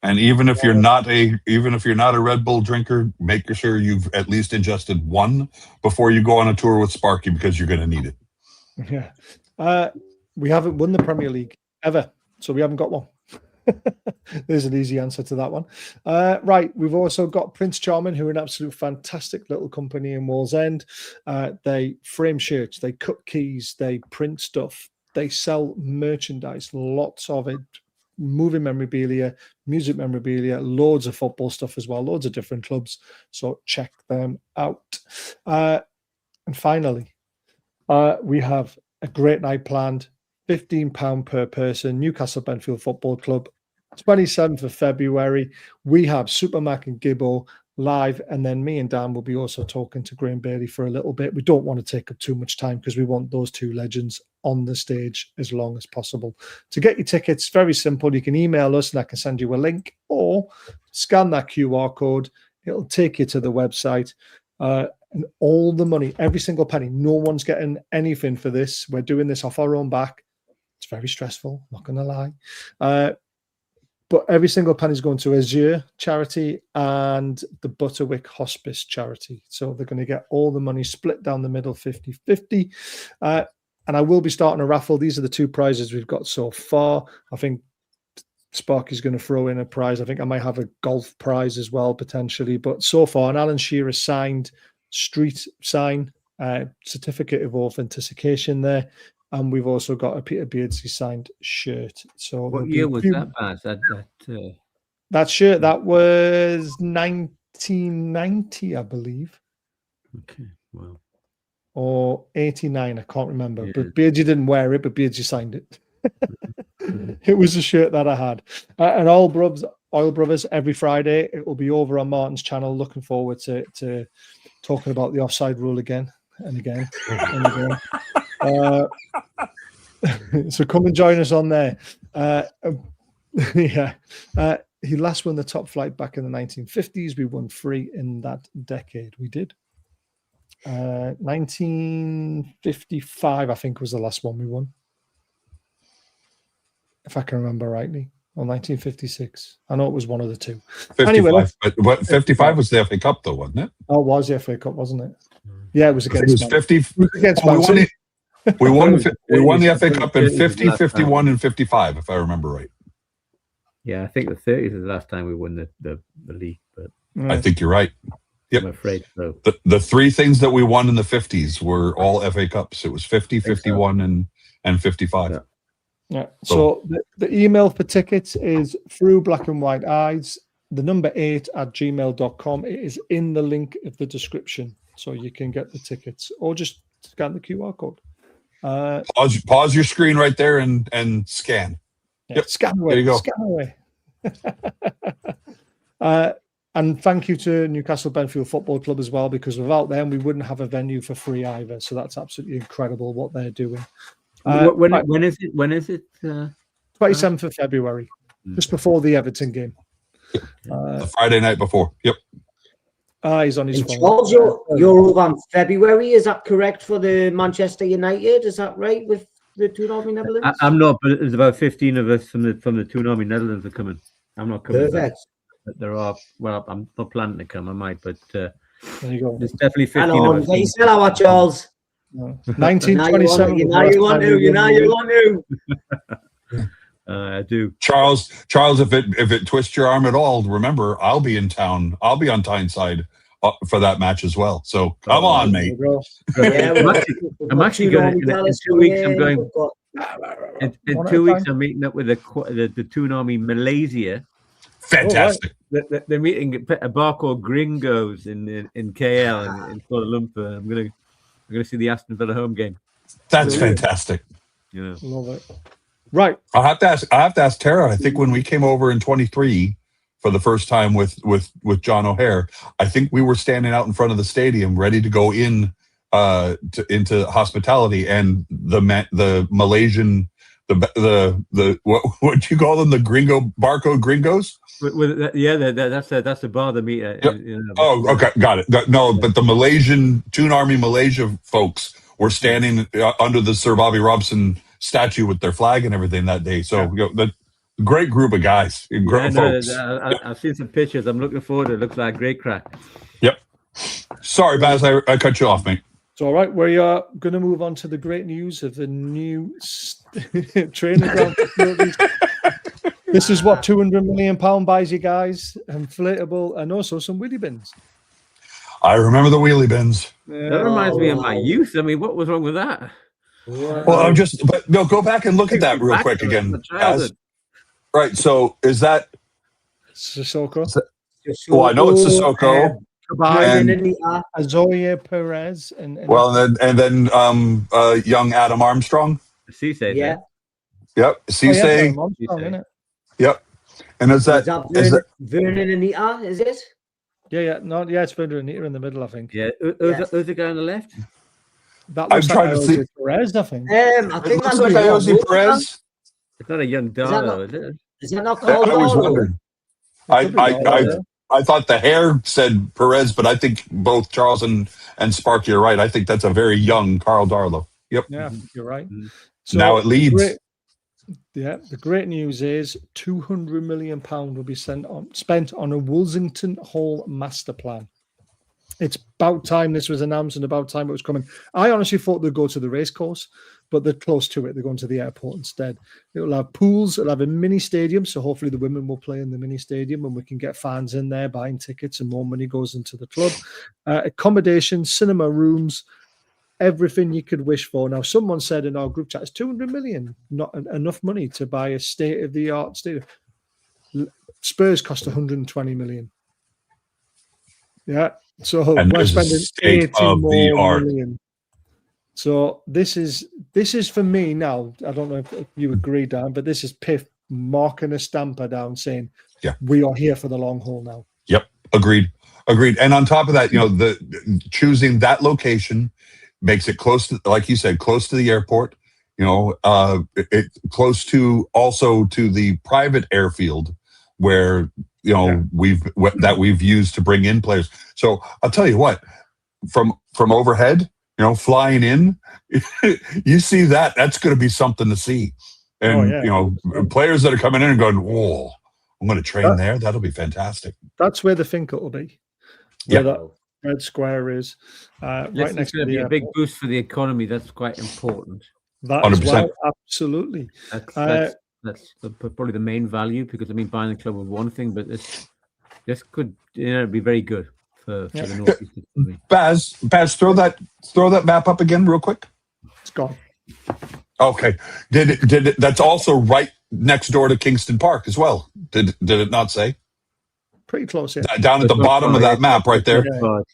And even if you're not a Red Bull drinker, make sure you've at least ingested one before you go on a tour with Sparky, because you're going to need it. Yeah. We haven't won the Premier League ever, so we haven't got one. There's an easy answer to that one. Right, we've also got Prince Charming, who are an absolute fantastic little company in Wallsend. They frame shirts, they cut keys, they print stuff, they sell merchandise, lots of it, moving memorabilia, music memorabilia, loads of football stuff as well, loads of different clubs. So check them out. And finally, we have a great night planned, £15 per person, Newcastle Benfield Football Club, 27th of February. We have Super Mac and Gibbo, live, and then me and Dan will be also talking to Graham Bailey for a little bit. We don't want to take up too much time because we want those two legends on the stage as long as possible. To get your tickets, very simple. You can email us and I can send you a link, or scan that QR code. It'll take you to the website. And all the money, every single penny, no one's getting anything for this. We're doing this off our own back. It's very stressful, not going to lie. But every single penny is going to Azure charity and the Butterwick Hospice charity. So they're going to get all the money split down the middle, 50-50. And I will be starting a raffle. These are the two prizes we've got so far. I think Sparky's going to throw in a prize. I think I might have a golf prize as well, potentially. But so far, an Alan Shearer signed street sign, certificate of authentication there. And we've also got a Peter Beardsley signed shirt. So what year was that, Baz? That shirt, that was 1990, I believe. Okay, well. Or 89, I can't remember. Yeah. But Beardsley didn't wear it, but Beardsley signed it. It was a shirt that I had. And Oil Brothers, every Friday, it will be over on Martin's channel. Looking forward to talking about the offside rule again and again and again. So come and join us on there. Yeah. He last won the top flight back in the 1950s. We won 3 in that decade. We did. 1955, I think, was the last one we won. If I can remember rightly. Or 1956. I know it was one of the two. 55. Anyway, but 55 was the FA Cup, though, wasn't it? Oh, it was the FA Cup, wasn't it? Yeah, it was against. It was 50. It was against we won the FA Cup in 50, 51, and 55, if I remember right. Yeah, I think the 30s is the last time we won the league. But I think you're right. Yep. I'm afraid so. The 3 things that we won in the 50s were all FA Cups. It was 50, 51, and 55. Yeah. Yeah. So the email for tickets is through Black and White Eyes, the number 8 at gmail.com. It is in the link of the description, so you can get the tickets, or just scan the QR code. Pause your screen right there and scan. Yeah, yep. Scan away. There you go. Scan away. And thank you to Newcastle Benfield Football Club as well, because without them, we wouldn't have a venue for free either. So that's absolutely incredible what they're doing. When is it? 27th of February, just before the Everton game. The Friday night before. Yep. He's on his phone. Charles, you're over on February. Is that correct for the Manchester United? Is that right with the Toon Army Netherlands? I'm not, but there's about 15 of us from the Toon Army Netherlands are coming. I'm not coming. Perfect. But there are. Well, I'm not planning to come. I might, but there you go. There's definitely 15 of us. Get yourself out, Charles. 1927. You want to. I do. Charles, if it twists your arm at all, remember, I'll be in town. I'll be on Tyneside for that match as well. So come on, mate. I'm actually going in 2 weeks. I'm going. In 2 weeks, I'm meeting up with the Toon Army Malaysia. Fantastic. They're meeting at a bar called Gringos in KL in Kuala Lumpur. I'm gonna see the Aston Villa home game. That's fantastic. Yeah, love it. Right. I have to ask Tara. I think when we came over in 23 for the first time with John O'Hare, I think we were standing out in front of the stadium ready to go in into hospitality, and the Malaysian the what you call them, the Gringo barcode Gringos. That's the bar the meet. Yep. Oh, okay, got it. No, but the Malaysian Toon Army Malaysia folks were standing under the Sir Bobby Robson statue with their flag and everything that day. So the great group of guys, folks. I've seen some pictures. I'm looking forward to it. It looks like a great crack. Yep. Sorry, Baz, I cut you off, mate. It's all right. We are going to move on to the great news of the new training ground facilities. This is what £200 million buys you guys: inflatable and also some wheelie bins. I remember the wheelie bins. That reminds me of my youth. I mean, what was wrong with that? Well, go back and look at that real quick again. Right. So is that Sissoko? Well, I know it's Sissoko. And Azoya Perez and then young Adam Armstrong. Cisse, yeah. Yep. Cisse. Yep. And is that Vernon Anita, is it? It's Anita in the middle, I think. Yeah, who's the guy on the left? That I'm looks trying like to see. Jose Perez, I think. I It think looks that's like what Jose Perez. It's not a young Darlow, is it? Is that not I called was Darlow? wondering. It could be Darlow, I thought the hair said Perez, but I think both Charles and Sparky are right. I think that's a very young Carl Darlow. Yep. Yeah, you're right. Mhm. So Now it leads. the great news is £200 million will be spent on a Woolsington Hall master plan. It's about time this was announced and about time it was coming. I honestly thought they'd go to the racecourse, but they're close to it. They're going to the airport instead. It'll have pools. It'll have a mini stadium. So hopefully the women will play in the mini stadium and we can get fans in there buying tickets and more money goes into the club. Accommodation, cinema rooms, everything you could wish for. Now, someone said in our group chat, it's 200 million, not enough money to buy a state-of-the-art stadium. Spurs cost 120 million. Yeah. So And we're there's a spending state 80 of the more art. million. So this is for me now. I don't know if you agree, Dan, but this is Piff marking a stamper down saying, Yeah, we are here for the long haul now. Yep. Agreed. And on top of that, the choosing that location makes it close to, like you said, close to the airport. It close to also to the private airfield where we've used to bring in players. So I'll tell you what, from overhead, flying in, you see that's going to be something to see. And players that are coming in and going, whoa, I'm going to train there. That'll be fantastic. That's where the Finkel will be. Where that red square is, right next to the a big boost for the economy. That's quite important. That is well, absolutely. That's probably the main value, because buying the club was one thing, but this could be very good for the Northeast. Baz, throw that map up again real quick. It's gone. Okay. Did it? That's also right next door to Kingston Park as well. Did it not say? Pretty close, yeah. Down at the bottom of that map right there,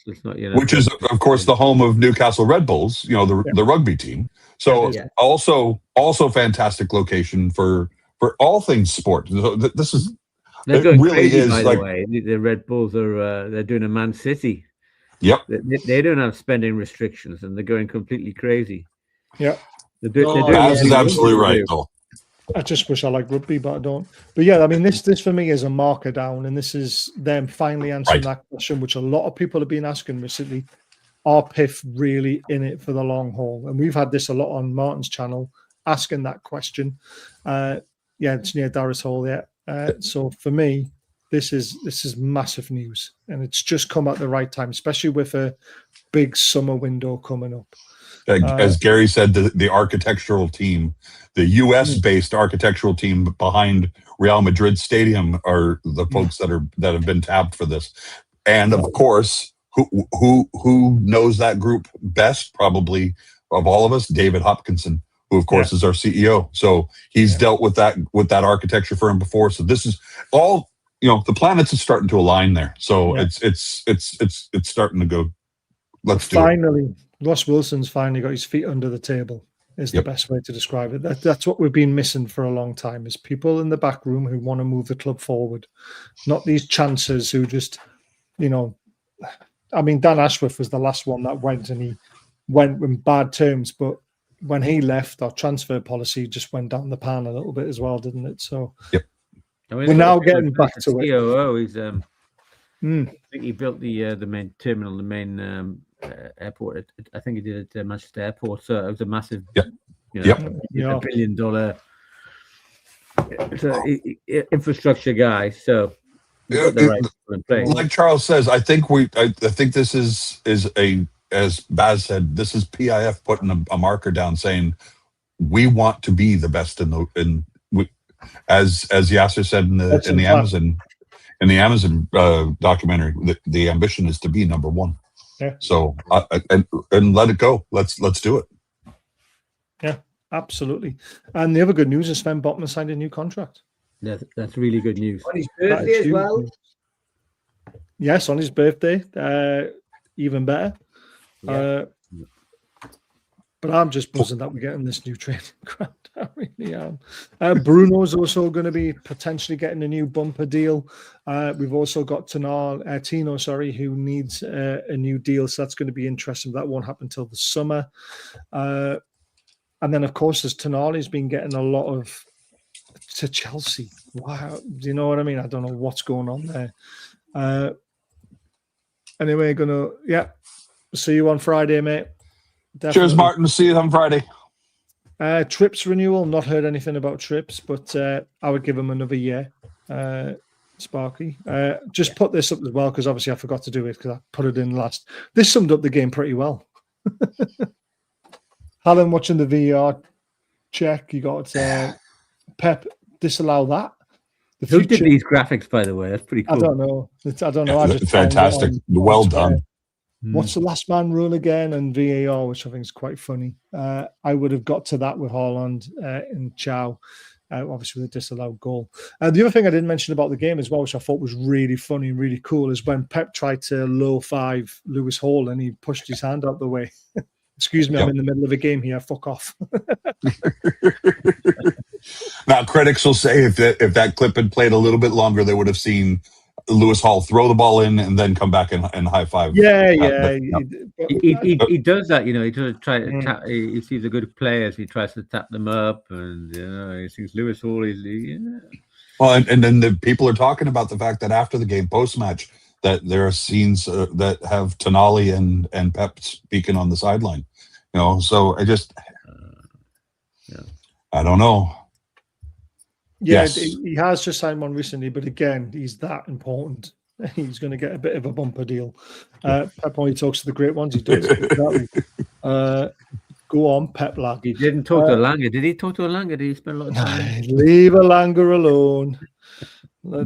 It's not, which is of course the home of Newcastle Red Bulls, the rugby team. So also fantastic location for all things sport. So this is they're going really crazy, is by like the way. The Red Bulls are they're doing a Man City. Yep. They don't have spending restrictions and they're going completely crazy. Yeah. Baz is absolutely right, though. I just wish I liked rugby, but I don't. But yeah, this for me is a marker down, and this is them finally answering that question, which a lot of people have been asking recently. Are PIF really in it for the long haul? And we've had this a lot on Martin's channel, asking that question. It's near Darris Hall, so for me, this is massive news, and it's just come at the right time, especially with a big summer window coming up. As Gary said, the architectural team, the U.S.-based architectural team behind Real Madrid Stadium are the folks that have been tapped for this. And of course, who knows that group best? Probably of all of us, David Hopkinson, who of course is our CEO. So he's dealt with that architecture firm before. So this is all the planets are starting to align there. So it's starting to go. Let's do it. Finally. Ross Wilson's finally got his feet under the table is the best way to describe it. That's what we've been missing for a long time, is people in the back room who want to move the club forward, not these chancers who just, Dan Ashworth was the last one that went, and he went in bad terms, but when he left, our transfer policy just went down the pan a little bit as well, didn't it? So we're now getting back to it. COO is, I think he built the main terminal, the main airport. I think he did it at Manchester Airport. So it was a massive, $1 billion infrastructure guy. So like Charles says, I think this is as Baz said, this is PIF putting a marker down, saying we want to be the best as Yasser said in the Amazon documentary. The ambition is to be number one. Yeah. So and let it go. Let's do it. Yeah, absolutely. And the other good news is Sven Botman signed a new contract. That's really good news. On his birthday as well. Yes, on his birthday. Even better. But I'm just buzzing that we're getting this new training ground. I really am. Bruno's also going to be potentially getting a new bumper deal. We've also got Tino, who needs a new deal. So that's going to be interesting. That won't happen until the summer. And then, of course, there's Tonali's been getting a lot of to Chelsea. Wow. Do you know what I mean? I don't know what's going on there. Anyway, see you on Friday, mate. Definitely. Cheers, Martin. See you on Friday. Trips renewal. Not heard anything about Trips, but I would give him another year. Sparky. Just put this up as well because obviously I forgot to do it because I put it in last. This summed up the game pretty well. Alan watching the VR check. You got Pep disallow that. Who did these graphics, by the way? That's pretty cool. I don't know. I just fantastic. Well done. What's the last man rule again? And VAR, which I think is quite funny. I would have got to that with Haaland and Chow, obviously with a disallowed goal. The other thing I didn't mention about the game as well, which I thought was really funny and really cool, is when Pep tried to low five Lewis Hall and he pushed his hand out the way. Excuse me, I'm in the middle of a game here. Fuck off. Now, critics will say if that clip had played a little bit longer, they would have seen Lewis Hall throw the ball in and then come back and high five. He does that, He does try to tap. He sees the good players. He tries to tap them up, and he sees Lewis Hall. Well, and then the people are talking about the fact that after the game, post match, that there are scenes that have Tonali and Pep speaking on the sideline. So I just, I don't know. Yeah, yes. He has just signed one recently, but again, he's that important. He's going to get a bit of a bumper deal. Pep only talks to the great ones. He does. Go on, Pep lad. He didn't talk to Elanga. Did he talk to Elanga? Did he spend a lot of time? Leave Elanga alone.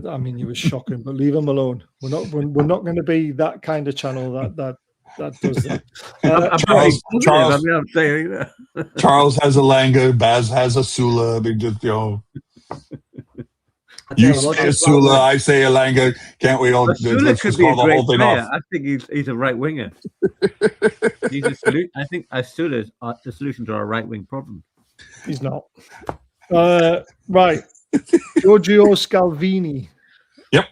I mean, he was shocking, but leave him alone. We're not going to be that kind of channel that does that. Charles has Elanga, Baz has Asula. They just you say Asula, I say Elanga. Can't we all? Asula could be a great player. I think he's a right winger. I think Asula is the solution to our right wing problem. He's not. Right. Giorgio Scalvini. Yep.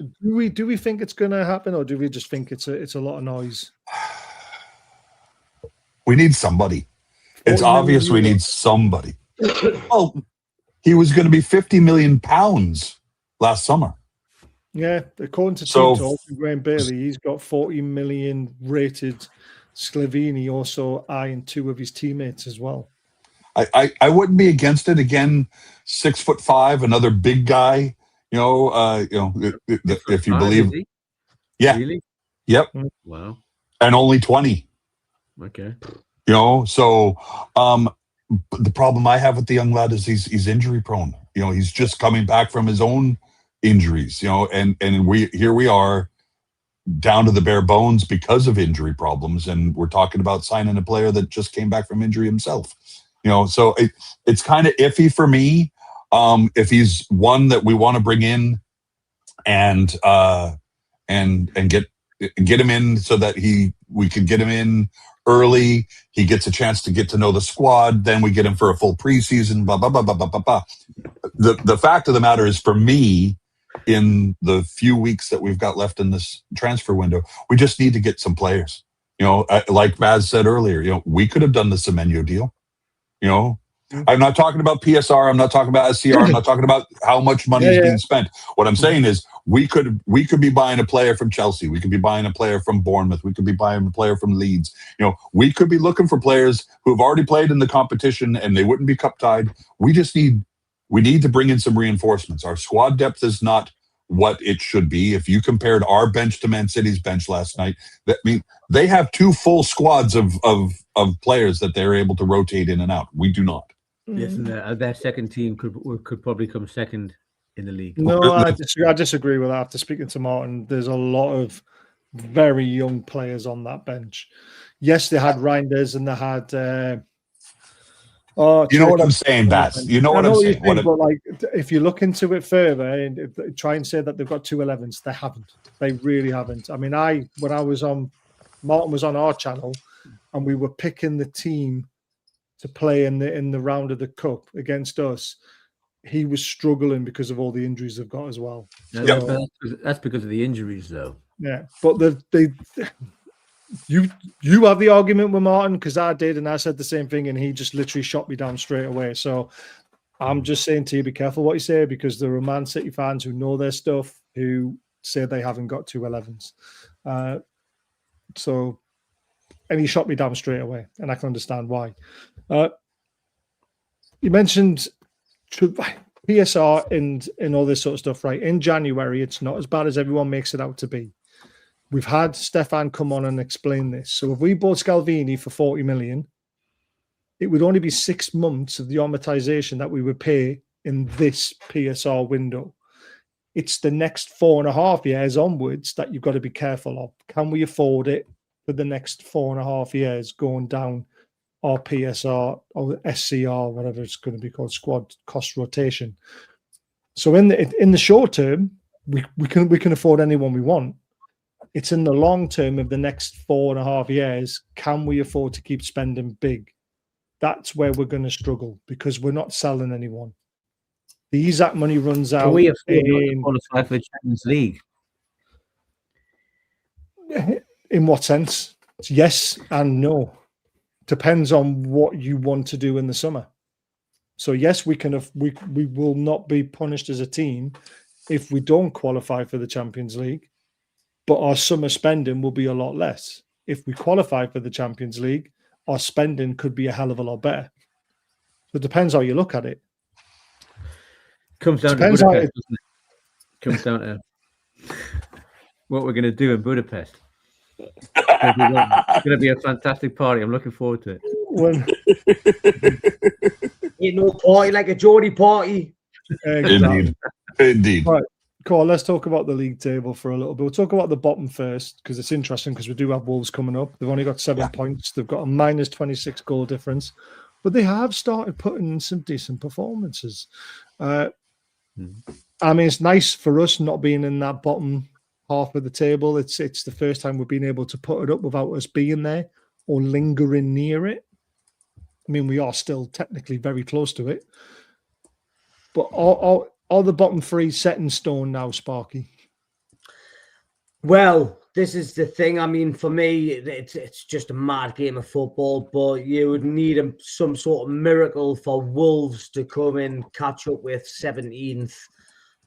Do we think it's going to happen, or do we just think it's a lot of noise? We need somebody. It's obvious we need somebody. Oh, he was going to be £50 million last summer. Yeah, according to Toon, Graham Bailey, he's got 40 million rated. Scalvini also eyeing two of his teammates as well. I wouldn't be against it. Again, 6'5", another big guy. If you believe, yeah, really, yep, wow, and only 20. Okay, so the problem I have with the young lad is he's injury prone. He's just coming back from his own injuries. And we are down to the bare bones because of injury problems, and we're talking about signing a player that just came back from injury himself. So it's kind of iffy for me. If he's one that we want to bring in and get him in so that we could get him in early, he gets a chance to get to know the squad, then we get him for a full preseason, blah, blah, blah, blah, blah, blah, blah. The fact of the matter is, for me, in the few weeks that we've got left in this transfer window, we just need to get some players. Like Baz said earlier, we could have done the Semenyo deal. I'm not talking about PSR. I'm not talking about SCR. I'm not talking about how much money is being spent. What I'm saying is we could be buying a player from Chelsea. We could be buying a player from Bournemouth. We could be buying a player from Leeds. We could be looking for players who have already played in the competition and they wouldn't be cup tied. We need to bring in some reinforcements. Our squad depth is not what it should be. If you compared our bench to Man City's bench last night, they have two full squads of players that they're able to rotate in and out. We do not. Yes, and their second team could probably come second in the league. No, I disagree with that. After speaking to Martin, there's a lot of very young players on that bench. Yes, they had Reinders and they had. You know what I'm saying, Baz? You know what I'm saying? But if you look into it further and try and say that they've got two 11s, they haven't. They really haven't. I mean, when I was on, Martin was on our channel, and we were picking the team to play in the round of the cup against us, he was struggling because of all the injuries they've got as well. So, that's because of the injuries, though. Yeah, but you have the argument with Martin, because I did, and I said the same thing, and he just literally shot me down straight away. So I'm just saying to you, be careful what you say, because there are Man City fans who know their stuff who say they haven't got 211s. And he shot me down straight away, and I can understand why. You mentioned PSR and all this sort of stuff, right? In January, it's not as bad as everyone makes it out to be. We've had Stefan come on and explain this. So if we bought Scalvini for 40 million, it would only be 6 months of the amortization that we would pay in this PSR window. It's the next 4.5 years onwards that you've got to be careful of. Can we afford it for the next 4.5 years going down our PSR or SCR, whatever it's going to be called, squad cost rotation? So in the short term, we can afford anyone we want. It's in the long term of the next 4.5 years. Can we afford to keep spending big? That's where we're going to struggle, because we're not selling anyone. The ESAC money runs out. Can we afford to qualify for the Champions League? In what sense? Yes and no. Depends on what you want to do in the summer. So yes, we will not be punished as a team if we don't qualify for the Champions League, but our summer spending will be a lot less. If we qualify for the Champions League, our spending could be a hell of a lot better. So it depends how you look at it. Comes down to Budapest, doesn't it? Comes down to what we're going to do in Budapest. It's going to be a fantastic party. I'm looking forward to it. Ain't no party like a Geordie party. Indeed. Right, cool. Let's talk about the league table for a little bit. We'll talk about the bottom first, because it's interesting, because we do have Wolves coming up. They've only got 7 points. They've got a minus 26 goal difference, but they have started putting in some decent performances. I mean, it's nice for us not being in that bottom half of the table. It's the first time we've been able to put it up without us being there or lingering near it. I mean, we are still technically very close to it, but are the bottom 3 set in stone now, Sparky? Well, this is the thing. I mean, for me, it's just a mad game of football, but you would need some sort of miracle for Wolves to come and catch up with 17th.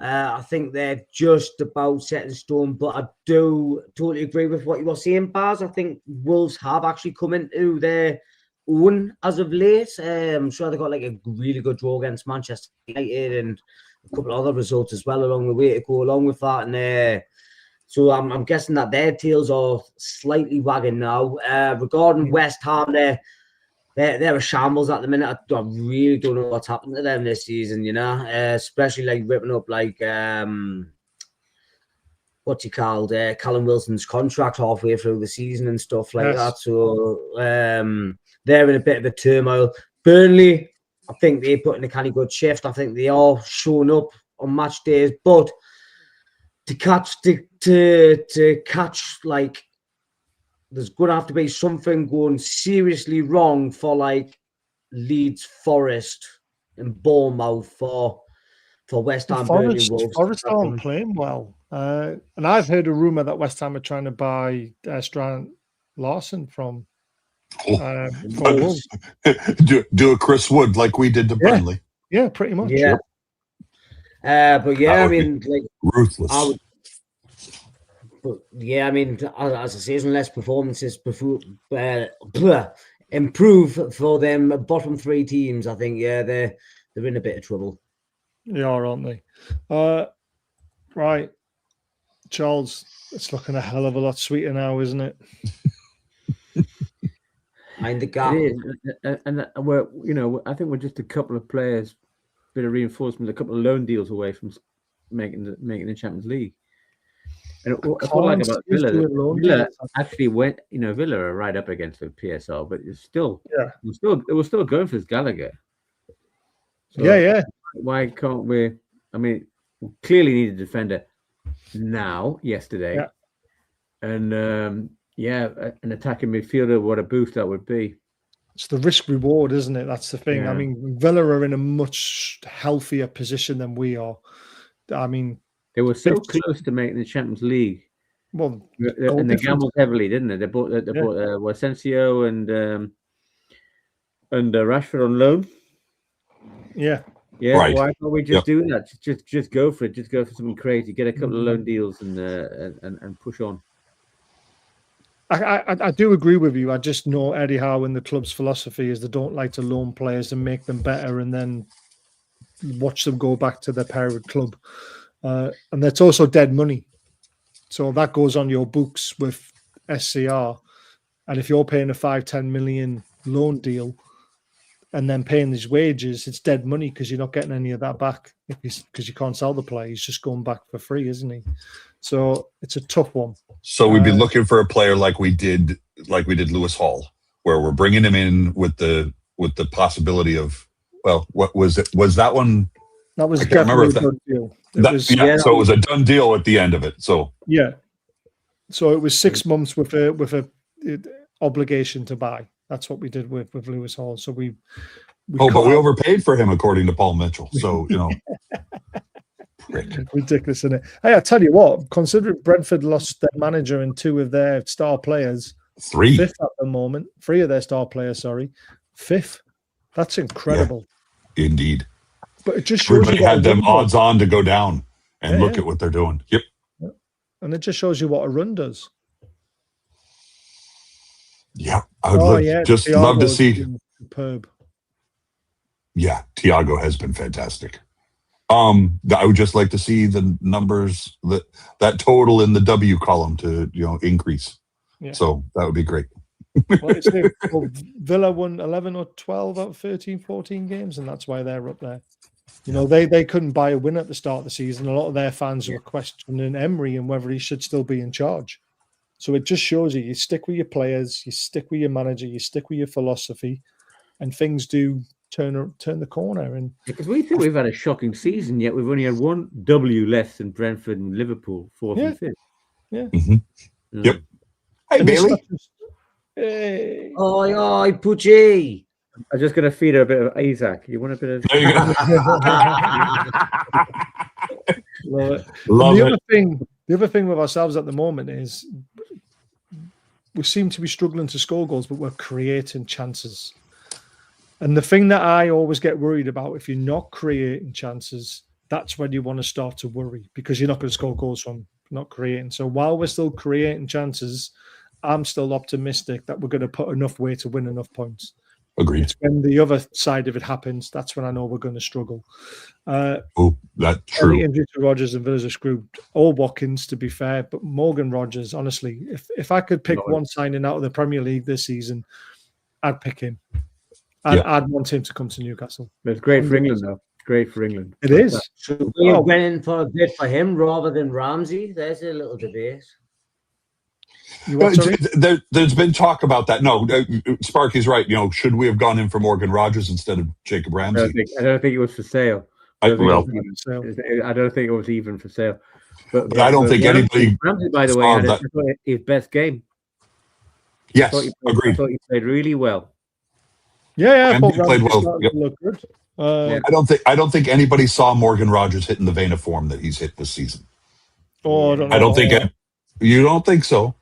I think they're just about set in stone, but I do totally agree with what you were saying, Baz. I think Wolves have actually come into their own as of late. I'm sure they got like a really good draw against Manchester United and a couple of other results as well along the way to go along with that. And so I'm guessing that their tails are slightly wagging now. Regarding West Ham, they're a shambles at the minute. I really don't know what's happened to them this season, you know, especially like ripping up like Callum Wilson's contract halfway through the season and stuff like that. So they're in a bit of a turmoil. Burnley, I think they put in a kind of good shift. I think they are showing up on match days, but to catch like, there's going to have to be something going seriously wrong for like Leeds, Forest, and Bournemouth for West Ham. Forest aren't playing well, and I've heard a rumor that West Ham are trying to buy Strand Larson from Wolves. Do a Chris Wood like we did to Burnley. Yeah, pretty much. Yeah. But yeah, I mean, like ruthless. I mean, as I say, unless performances improve for them bottom 3 teams, I think they're in a bit of trouble. They are, aren't they? Right, Charles, it's looking a hell of a lot sweeter now, isn't it? Mind the gap. It is. And we're, I think we're just a couple of players, bit of reinforcement, a couple of loan deals away from making the Champions League. And what I like about Villa actually went, Villa are right up against the PSL, but it's still, it was still going for this Gallagher. So why can't we? I mean, we clearly need a defender yesterday. Yeah. And an attacking midfielder, what a boost that would be. It's the risk reward, isn't it? That's the thing. Yeah. I mean, Villa are in a much healthier position than we are. I mean, They were so close to making the Champions League. well, And they gambled heavily, didn't they? They bought Asensio and Rashford on loan. Yeah. Yeah, Right. why can't we just do that? Just go for it. Just go for something crazy. Get a couple of loan deals and push on. I do agree with you. I just know Eddie Howe and the club's philosophy is they don't like to loan players and make them better and then watch them go back to their parent club. And that's also dead money. So that goes on your books with SCR. And if you're paying a 5-10 million loan deal and then paying his wages, it's dead money because you're not getting any of that back because you can't sell the player. He's just going back for free, isn't he? So it's a tough one. So we'd be looking for a player like we did Lewis Hall, where we're bringing him in with the possibility of, well, what was it? Was that one? That was I can't remember if definitely a good deal. So it was a done deal at the end of it. So yeah, so it was 6 months with a obligation to buy. That's what we did with Lewis Hall. So we but we overpaid for him according to Paul Mitchell. So ridiculous, isn't it? Hey, I tell you what, considering Brentford lost their manager and 2 of their star players, 3 5th at the moment, 3 of their star players, 5th. That's incredible. Yeah, indeed. But it just shows Everybody you had them odds on to go down, and look at what they're doing. Yep. And it just shows you what a run does. Yeah, I would just love to see. Superb. Yeah, Thiago has been fantastic. I would just like to see the numbers that total in the W column to increase. Yeah. So that would be great. Well, Villa won 11 or 12 out of 13, 14 games, and that's why they're up there. They couldn't buy a win at the start of the season. A lot of their fans were questioning Emery and whether he should still be in charge. So it just shows you stick with your players, you stick with your manager, you stick with your philosophy, and things do turn the corner. And because we think we've had a shocking season, yet we've only had 1 W less than Brentford and Liverpool, 4th and 5th. Yeah. Mm-hmm. Yep. Hey, Bailey. Hey. Oh, Poochie. I'm just going to feed her a bit of Isaac. You want a bit of... There you go. Love it. The other thing with ourselves at the moment is we seem to be struggling to score goals, but we're creating chances. And the thing that I always get worried about, if you're not creating chances, that's when you want to start to worry because you're not going to score goals from not creating. So while we're still creating chances, I'm still optimistic that we're going to put enough weight to win enough points. Agreed. It's when the other side of it happens, that's when I know we're going to struggle. That's true. The injury to Rodgers and Villa's are screwed. Or Watkins, to be fair, but Morgan Rodgers, honestly, if I could pick one signing out of the Premier League this season, I'd pick him. I'd want him to come to Newcastle. It's great for England, though. Great for England. It is. So we went in for a bid for him rather than Ramsey. There's a little debate. There's been talk about that. No, Sparky's right. Should we have gone in for Morgan Rodgers instead of Jacob Ramsey? I don't think it was for sale. I don't think it was even for sale. But I don't think anybody. Ramsey, by the way, had his best game. Yes, agreed. I thought he played really well. Yeah, I thought he played well. Yep. Look good. I don't think anybody saw Morgan Rodgers hitting the vein of form that he's hit this season. I don't think you don't think so.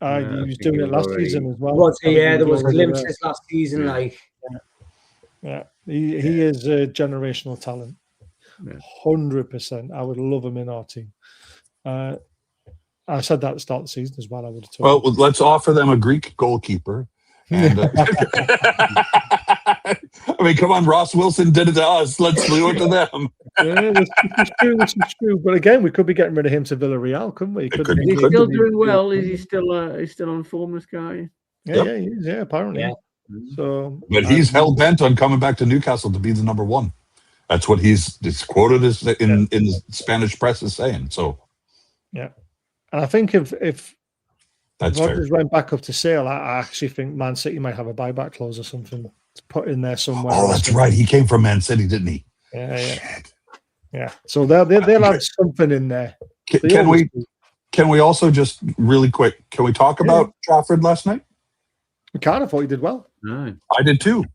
He was doing it last season as well. There was glimpses last season. He is a generational talent. 100%. I would love him in our team. I said that at the start of the season as well. I would have told. Well, let's offer them a Greek goalkeeper. And I mean, come on, Ross Wilson did it to us. Let's do it to them. This is true. But again, we could be getting rid of him to Villarreal, couldn't we? He's still doing well. Is he still on form, this guy? Yeah, he is. Yeah, apparently. Yeah. So, but he's hell bent on coming back to Newcastle to be the number 1. That's what it's quoted as in the Spanish press is saying. So, yeah, and I think if Rodgers went back up to sale, I actually think Man City might have a buyback clause or something to put in there somewhere. Oh, that's right. He came from Man City, didn't he? Yeah. So they'll have something in there. Can we also just really quick? Can we talk about Trafford last night? McCann, I thought he did well. No. I did too.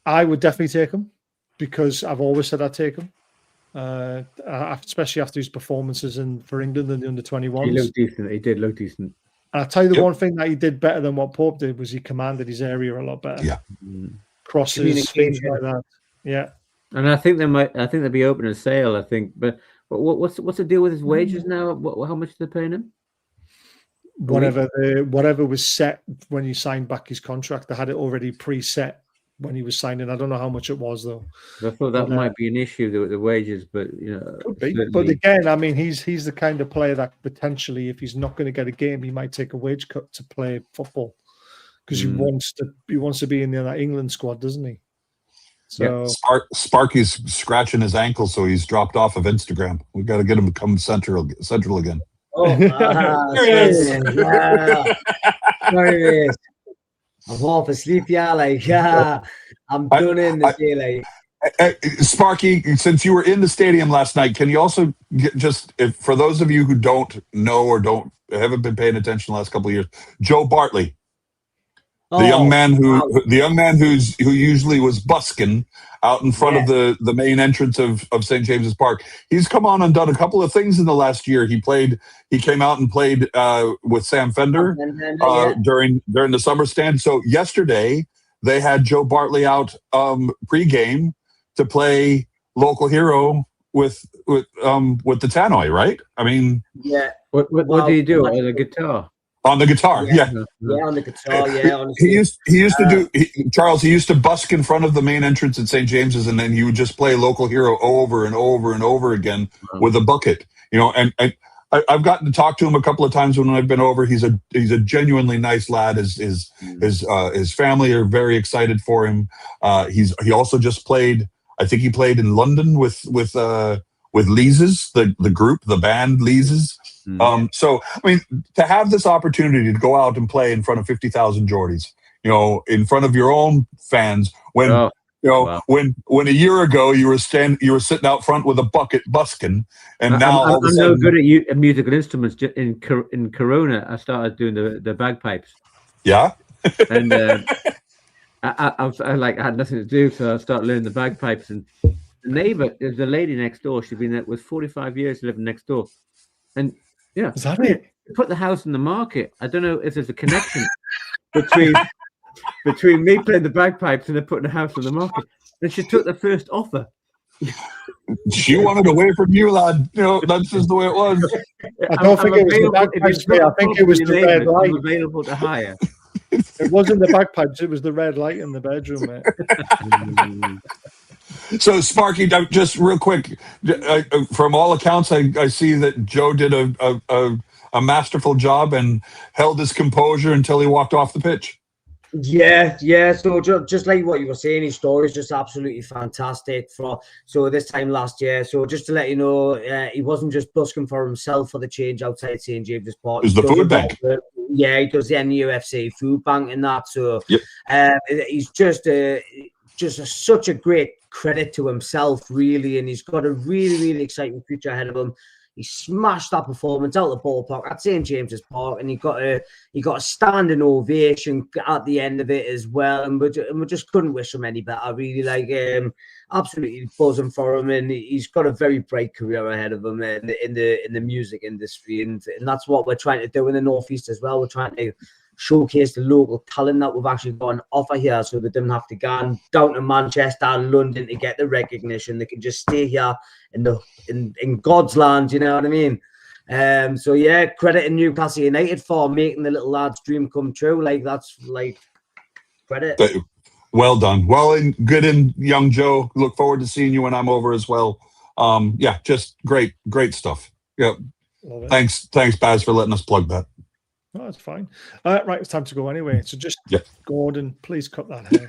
I would definitely take him because I've always said I'd take him, especially after his performances for England in the under-21s. He looked decent. He did look decent. And I'll tell you the one thing that he did better than what Pope did was he commanded his area a lot better. Yeah. Crosses, things like that. Yeah. And I think they'll be opening a sale. I think, but what's the deal with his wages now? How much are they paying him? Whatever was set when he signed back his contract, they had it already preset when he was signing. I don't know how much it was though. I thought that might be an issue, the wages, but could be. But again, I mean, he's the kind of player that potentially, if he's not going to get a game, he might take a wage cut to play football because he wants to be in that England squad, doesn't he? So Sparky's scratching his ankle, so he's dropped off of Instagram. We've got to get him to come central again. Oh, there it is. There it is. I'm half asleep, I'm done in the day, Sparky, since you were in the stadium last night, can you also for those of you who don't know or haven't been paying attention the last couple of years, Joe Bartley, the young man who usually was busking out in front of the main entrance of St. James's Park. He's come on and done a couple of things in the last year. He came out and played with Sam Fender during the summer stand. So yesterday they had Joe Bartley out pre-game to play local hero with the Tannoy, right? I mean, What do you do on the guitar? On the guitar, yeah, on the guitar, honestly. He used to Charles. He used to busk in front of the main entrance at St. James's, and then he would just play local hero over and over and over again with a bucket. And I've gotten to talk to him a couple of times when I've been over. He's a genuinely nice lad. His family are very excited for him. He also just played. I think he played in London with Leeses, the group, the band Leeses. So, I mean, to have this opportunity to go out and play in front of 50,000 Geordies, in front of your own fans, when a year ago you were sitting out front with a bucket busking, and now I'm no good at musical instruments. In Corona, I started doing the bagpipes. Yeah, and I had nothing to do, so I started learning the bagpipes. And the neighbor, there's a lady next door. She'd been there with 45 years living next door, and is that it? Put the house in the market. I don't know if there's a connection between me playing the bagpipes and they're putting the house on the market. And she took the first offer. She wanted away from you, lad. That's just the way it was. I don't think it was the bagpipes. I think it was the red light. Available to hire. It wasn't the bagpipes. It was the red light in the bedroom, mate. So, Sparky, just real quick, from all accounts, I see that Joe did a masterful job and held his composure until he walked off the pitch. Yeah. So just like what you were saying, his story is just absolutely fantastic. So this time last year, so just to let you know, he wasn't just busking for himself for the change outside St. James's Park. It was the food bank. He does the Nufc food bank and that. So he's just such a great credit to himself, really, and he's got a really, really exciting future ahead of him. He smashed that performance out of the ballpark at St. James's Park, and he got a standing ovation at the end of it as well. And we just couldn't wish him any better, really. Absolutely buzzing for him, and he's got a very bright career ahead of him in the music industry, and that's what we're trying to do in the Northeast as well. We're trying to showcase the local talent that we've actually got on offer here, so they don't have to go down to Manchester and London to get the recognition. They can just stay here in God's land, you know what I mean? So yeah, credit in Newcastle United for making the little lad's dream come true. That's credit. Well done. Well and good in young Joe. Look forward to seeing you when I'm over as well. Just great stuff. Yeah. Thanks, Baz, for letting us plug that. No, that's fine. Right, it's time to go anyway. So just, Gordon, please cut that hair.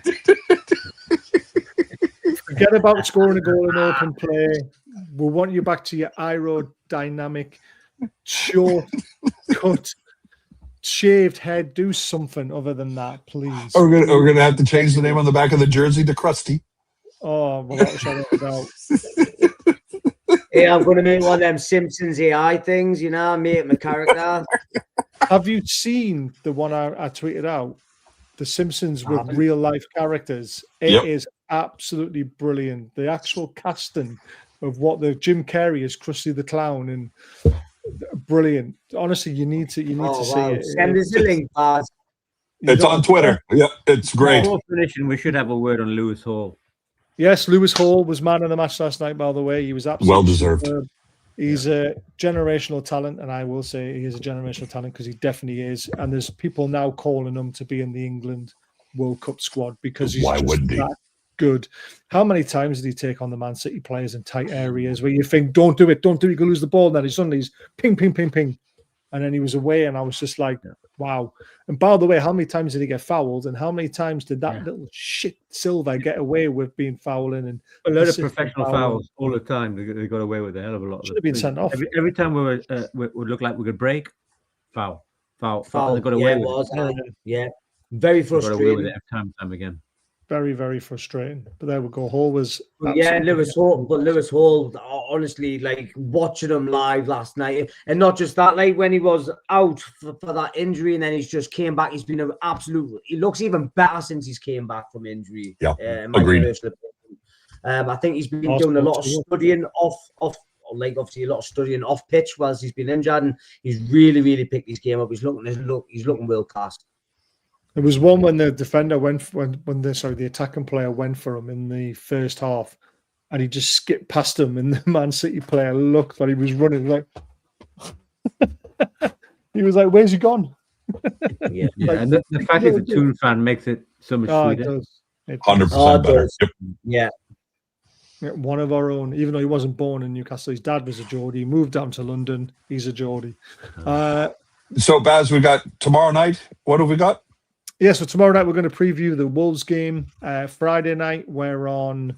Forget about scoring a goal in open play. We want you back to your aerodynamic, short, cut, shaved head. Do something other than that, please. We're gonna have to change the name on the back of the jersey to Krusty. Oh, well, that was out. Yeah, I'm going to make one of them Simpsons AI things, make my character. Have you seen the one I tweeted out? The Simpsons with real life characters. It is absolutely brilliant. The actual casting of what the Jim Carrey is Krusty the Clown and brilliant. Honestly, you need to see it. Send us a link, Baz. It's on Twitter. Yeah, it's great. Before finishing, we should have a word on Lewis Hall. Yes, Lewis Hall was man of the match last night, by the way. He was absolutely well deserved. Superb. He's a generational talent, and I will say he is a generational talent because he definitely is. And there's people now calling him to be in the England World Cup squad because he's Why just wouldn't he? that good. How many times did he take on the Man City players in tight areas where you think, don't do it, you can lose the ball. And then suddenly he's ping, ping, ping, ping. And then he was away, and I was just like, wow. And by the way, how many times did he get fouled? And how many times did that little shit Silva get away with being fouling? And a lot of professional fouls all the time. They got away with a hell of a lot. Should have been sent off. Every time we look like we could break, foul. They got away with it. Yeah, very frustrating. Got away with it time again. Very, very frustrating. But there we go. Hall was Lewis Hall, honestly, like watching him live last night, and not just that, like when he was out for that injury and then he's just came back, he's been an absolute. He looks even better since he's came back from injury. Yeah, agreed. I think he's been doing a lot of studying off, like obviously a lot of studying off pitch whilst he's been injured, and he's really picked his game up. He's looking world class. There was one when the defender when the attacking player went for him in the first half, and he just skipped past him, and the Man City player looked like he was running like he was like, "Where's he gone?" Yeah, and the fact he's a Toon fan makes it so much sweeter. 100% better. Yep. Yeah, one of our own. Even though he wasn't born in Newcastle, his dad was a Geordie. He moved down to London. He's a Geordie. So, Baz, we got tomorrow night. What have we got? Yeah, so tomorrow night we're going to preview the Wolves game. Friday night we're on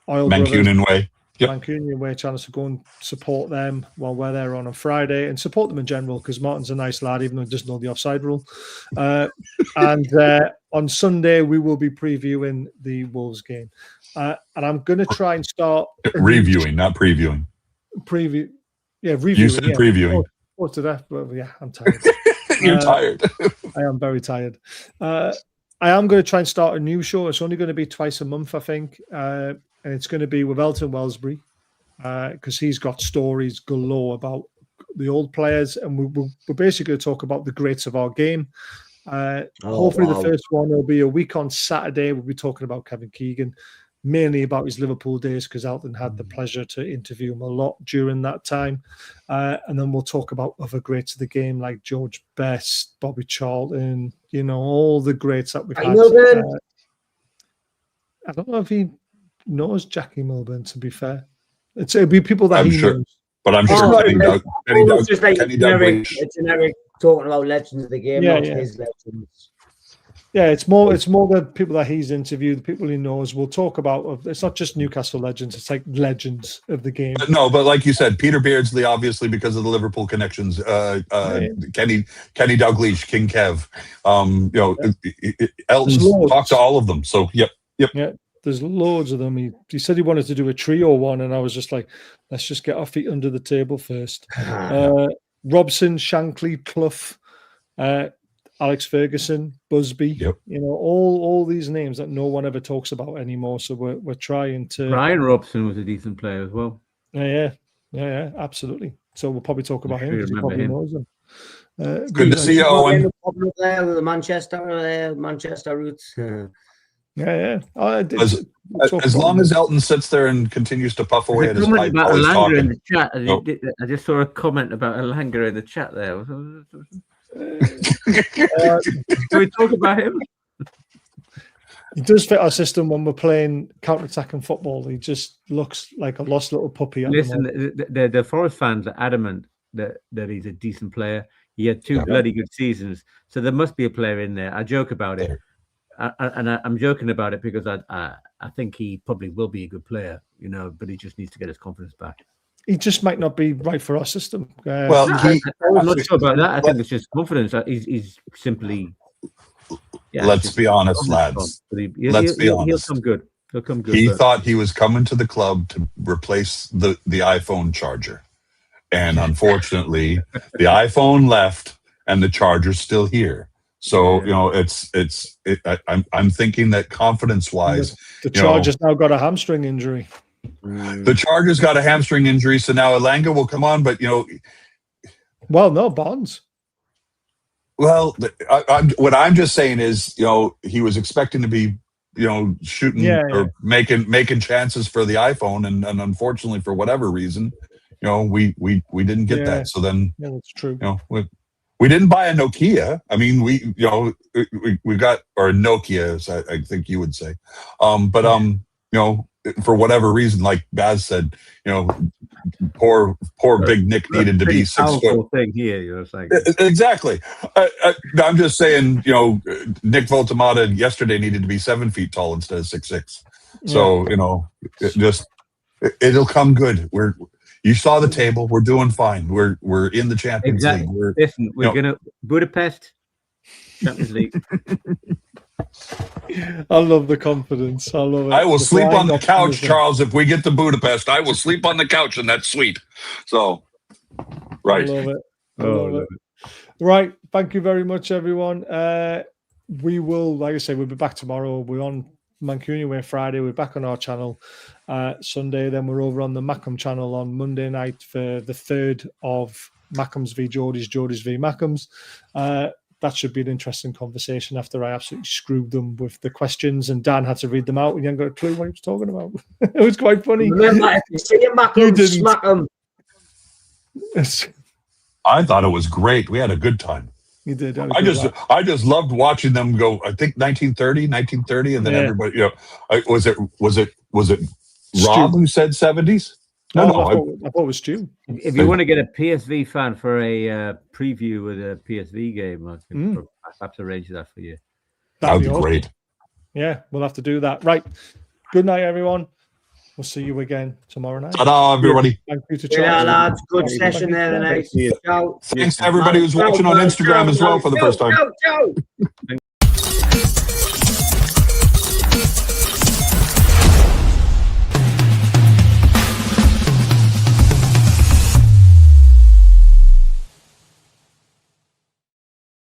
Mancunian Way. Yep. Mancunian Way channel, so go and support them while we're there on a Friday, and support them in general because Martin's a nice lad, even though he doesn't know the offside rule. And on Sunday we will be previewing the Wolves game, and I'm going to try and start reviewing, not previewing. Preview, yeah, reviewing. You said previewing. Oh, to death, but yeah, I'm tired. You're tired. I am very tired. I am going to try and start a new show. It's only going to be twice a month, I think. And it's going to be with Elton Wellesbury because he's got stories galore about the old players. And we're basically going to talk about the greats of our game. Hopefully the first one will be a week on Saturday. We'll be talking about Kevin Keegan, mainly about his Liverpool days because Elton had the pleasure to interview him a lot during that time. And then we'll talk about other greats of the game like George Best, Bobby Charlton, all the greats that we've had. I don't know if he knows Jackie Milburn, to be fair. It'll be people that he knows. But I'm sure Kenny Doug. It's generic talking about legends of the game, not his legends. Yeah, it's more the people that he's interviewed, the people he knows. We'll talk about. It's not just Newcastle legends; it's like legends of the game. But like you said, Peter Beardsley, obviously because of the Liverpool connections. Kenny Dalglish, King Kev. Elton talked to all of them. So yep. Yeah, there's loads of them. He said he wanted to do a trio one, and I was just like, let's just get our feet under the table first. Robson, Shankly, Clough. Alex Ferguson, Busby, all these names that no one ever talks about anymore. So we're trying to. Brian Robson was a decent player as well. Yeah, absolutely. So we'll probably talk about him because he probably knows him. Good to see you, Owen. There with the Manchester roots. Yeah. As long as Elton sits there and continues to puff away at his pipe, always talking. In the chat. I just saw a comment about Elanga in the chat there. Do we talk about him? He does fit our system when we're playing counter-attacking football. He just looks like a lost little puppy. Listen, the Forest fans are adamant that he's a decent player. He had two bloody good seasons, so there must be a player in there. I joke about it, and I'm joking about it because I think he probably will be a good player, but he just needs to get his confidence back. He just might not be right for our system. I'm not sure about that. I think it's just confidence. He's simply. Yeah, let's be honest, lads. Let's be honest. He'll come good. He thought he was coming to the club to replace the iPhone charger, and unfortunately, the iPhone left, and the charger's still here. So I'm thinking that confidence-wise, the Chargers now got a hamstring injury. The Chargers got a hamstring injury, so now Elanga will come on. But well, no, Bonds. Well, what I'm just saying is, he was expecting to be, shooting or making chances for the iPhone, and unfortunately, for whatever reason, we didn't get that. So then, that's true. We didn't buy a Nokia. I mean, we got, or Nokia, as I think you would say, for whatever reason, like Baz said, poor Big Nick needed to be 6 foot. Thing here, saying. Exactly. I'm just saying, Nick Voltamata yesterday needed to be 7 feet tall instead of 6'6". So it'll come good. You saw the table. We're doing fine. We're in the Champions League. We're gonna Budapest Champions League. I love the confidence. I love it. I will sleep on the couch, Charles. If we get to Budapest, I will sleep on the couch in that suite. So, right. I love it. I love it. Right. Thank you very much, everyone. We will, like I say, we'll be back tomorrow. We're on Mancunian Way Friday. We're back on our channel Sunday. Then we're over on the Mackham channel on Monday night for the third of Mackhams v Geordies, Geordies v Mackhams. That should be an interesting conversation after I absolutely screwed them with the questions and Dan had to read them out and you haven't got a clue what he was talking about. It was quite funny. Remember, if you see a Mackham, smack him. I thought it was great. We had a good time. You did. I just loved watching them go. I think 1930, and then everybody. Was it Rob who said 70s? No, I thought it was Stu. If you want to get a PSV fan for a preview with a PSV game, I can perhaps arrange that for you. That'd be great. Yeah, we'll have to do that. Right. Good night, everyone. We'll see you again tomorrow night. Ta-da, everybody. Thank you to Charles. Yeah, lads. Good session there tonight. Thanks to everybody who's watching on Instagram as well for the first time. Ciao.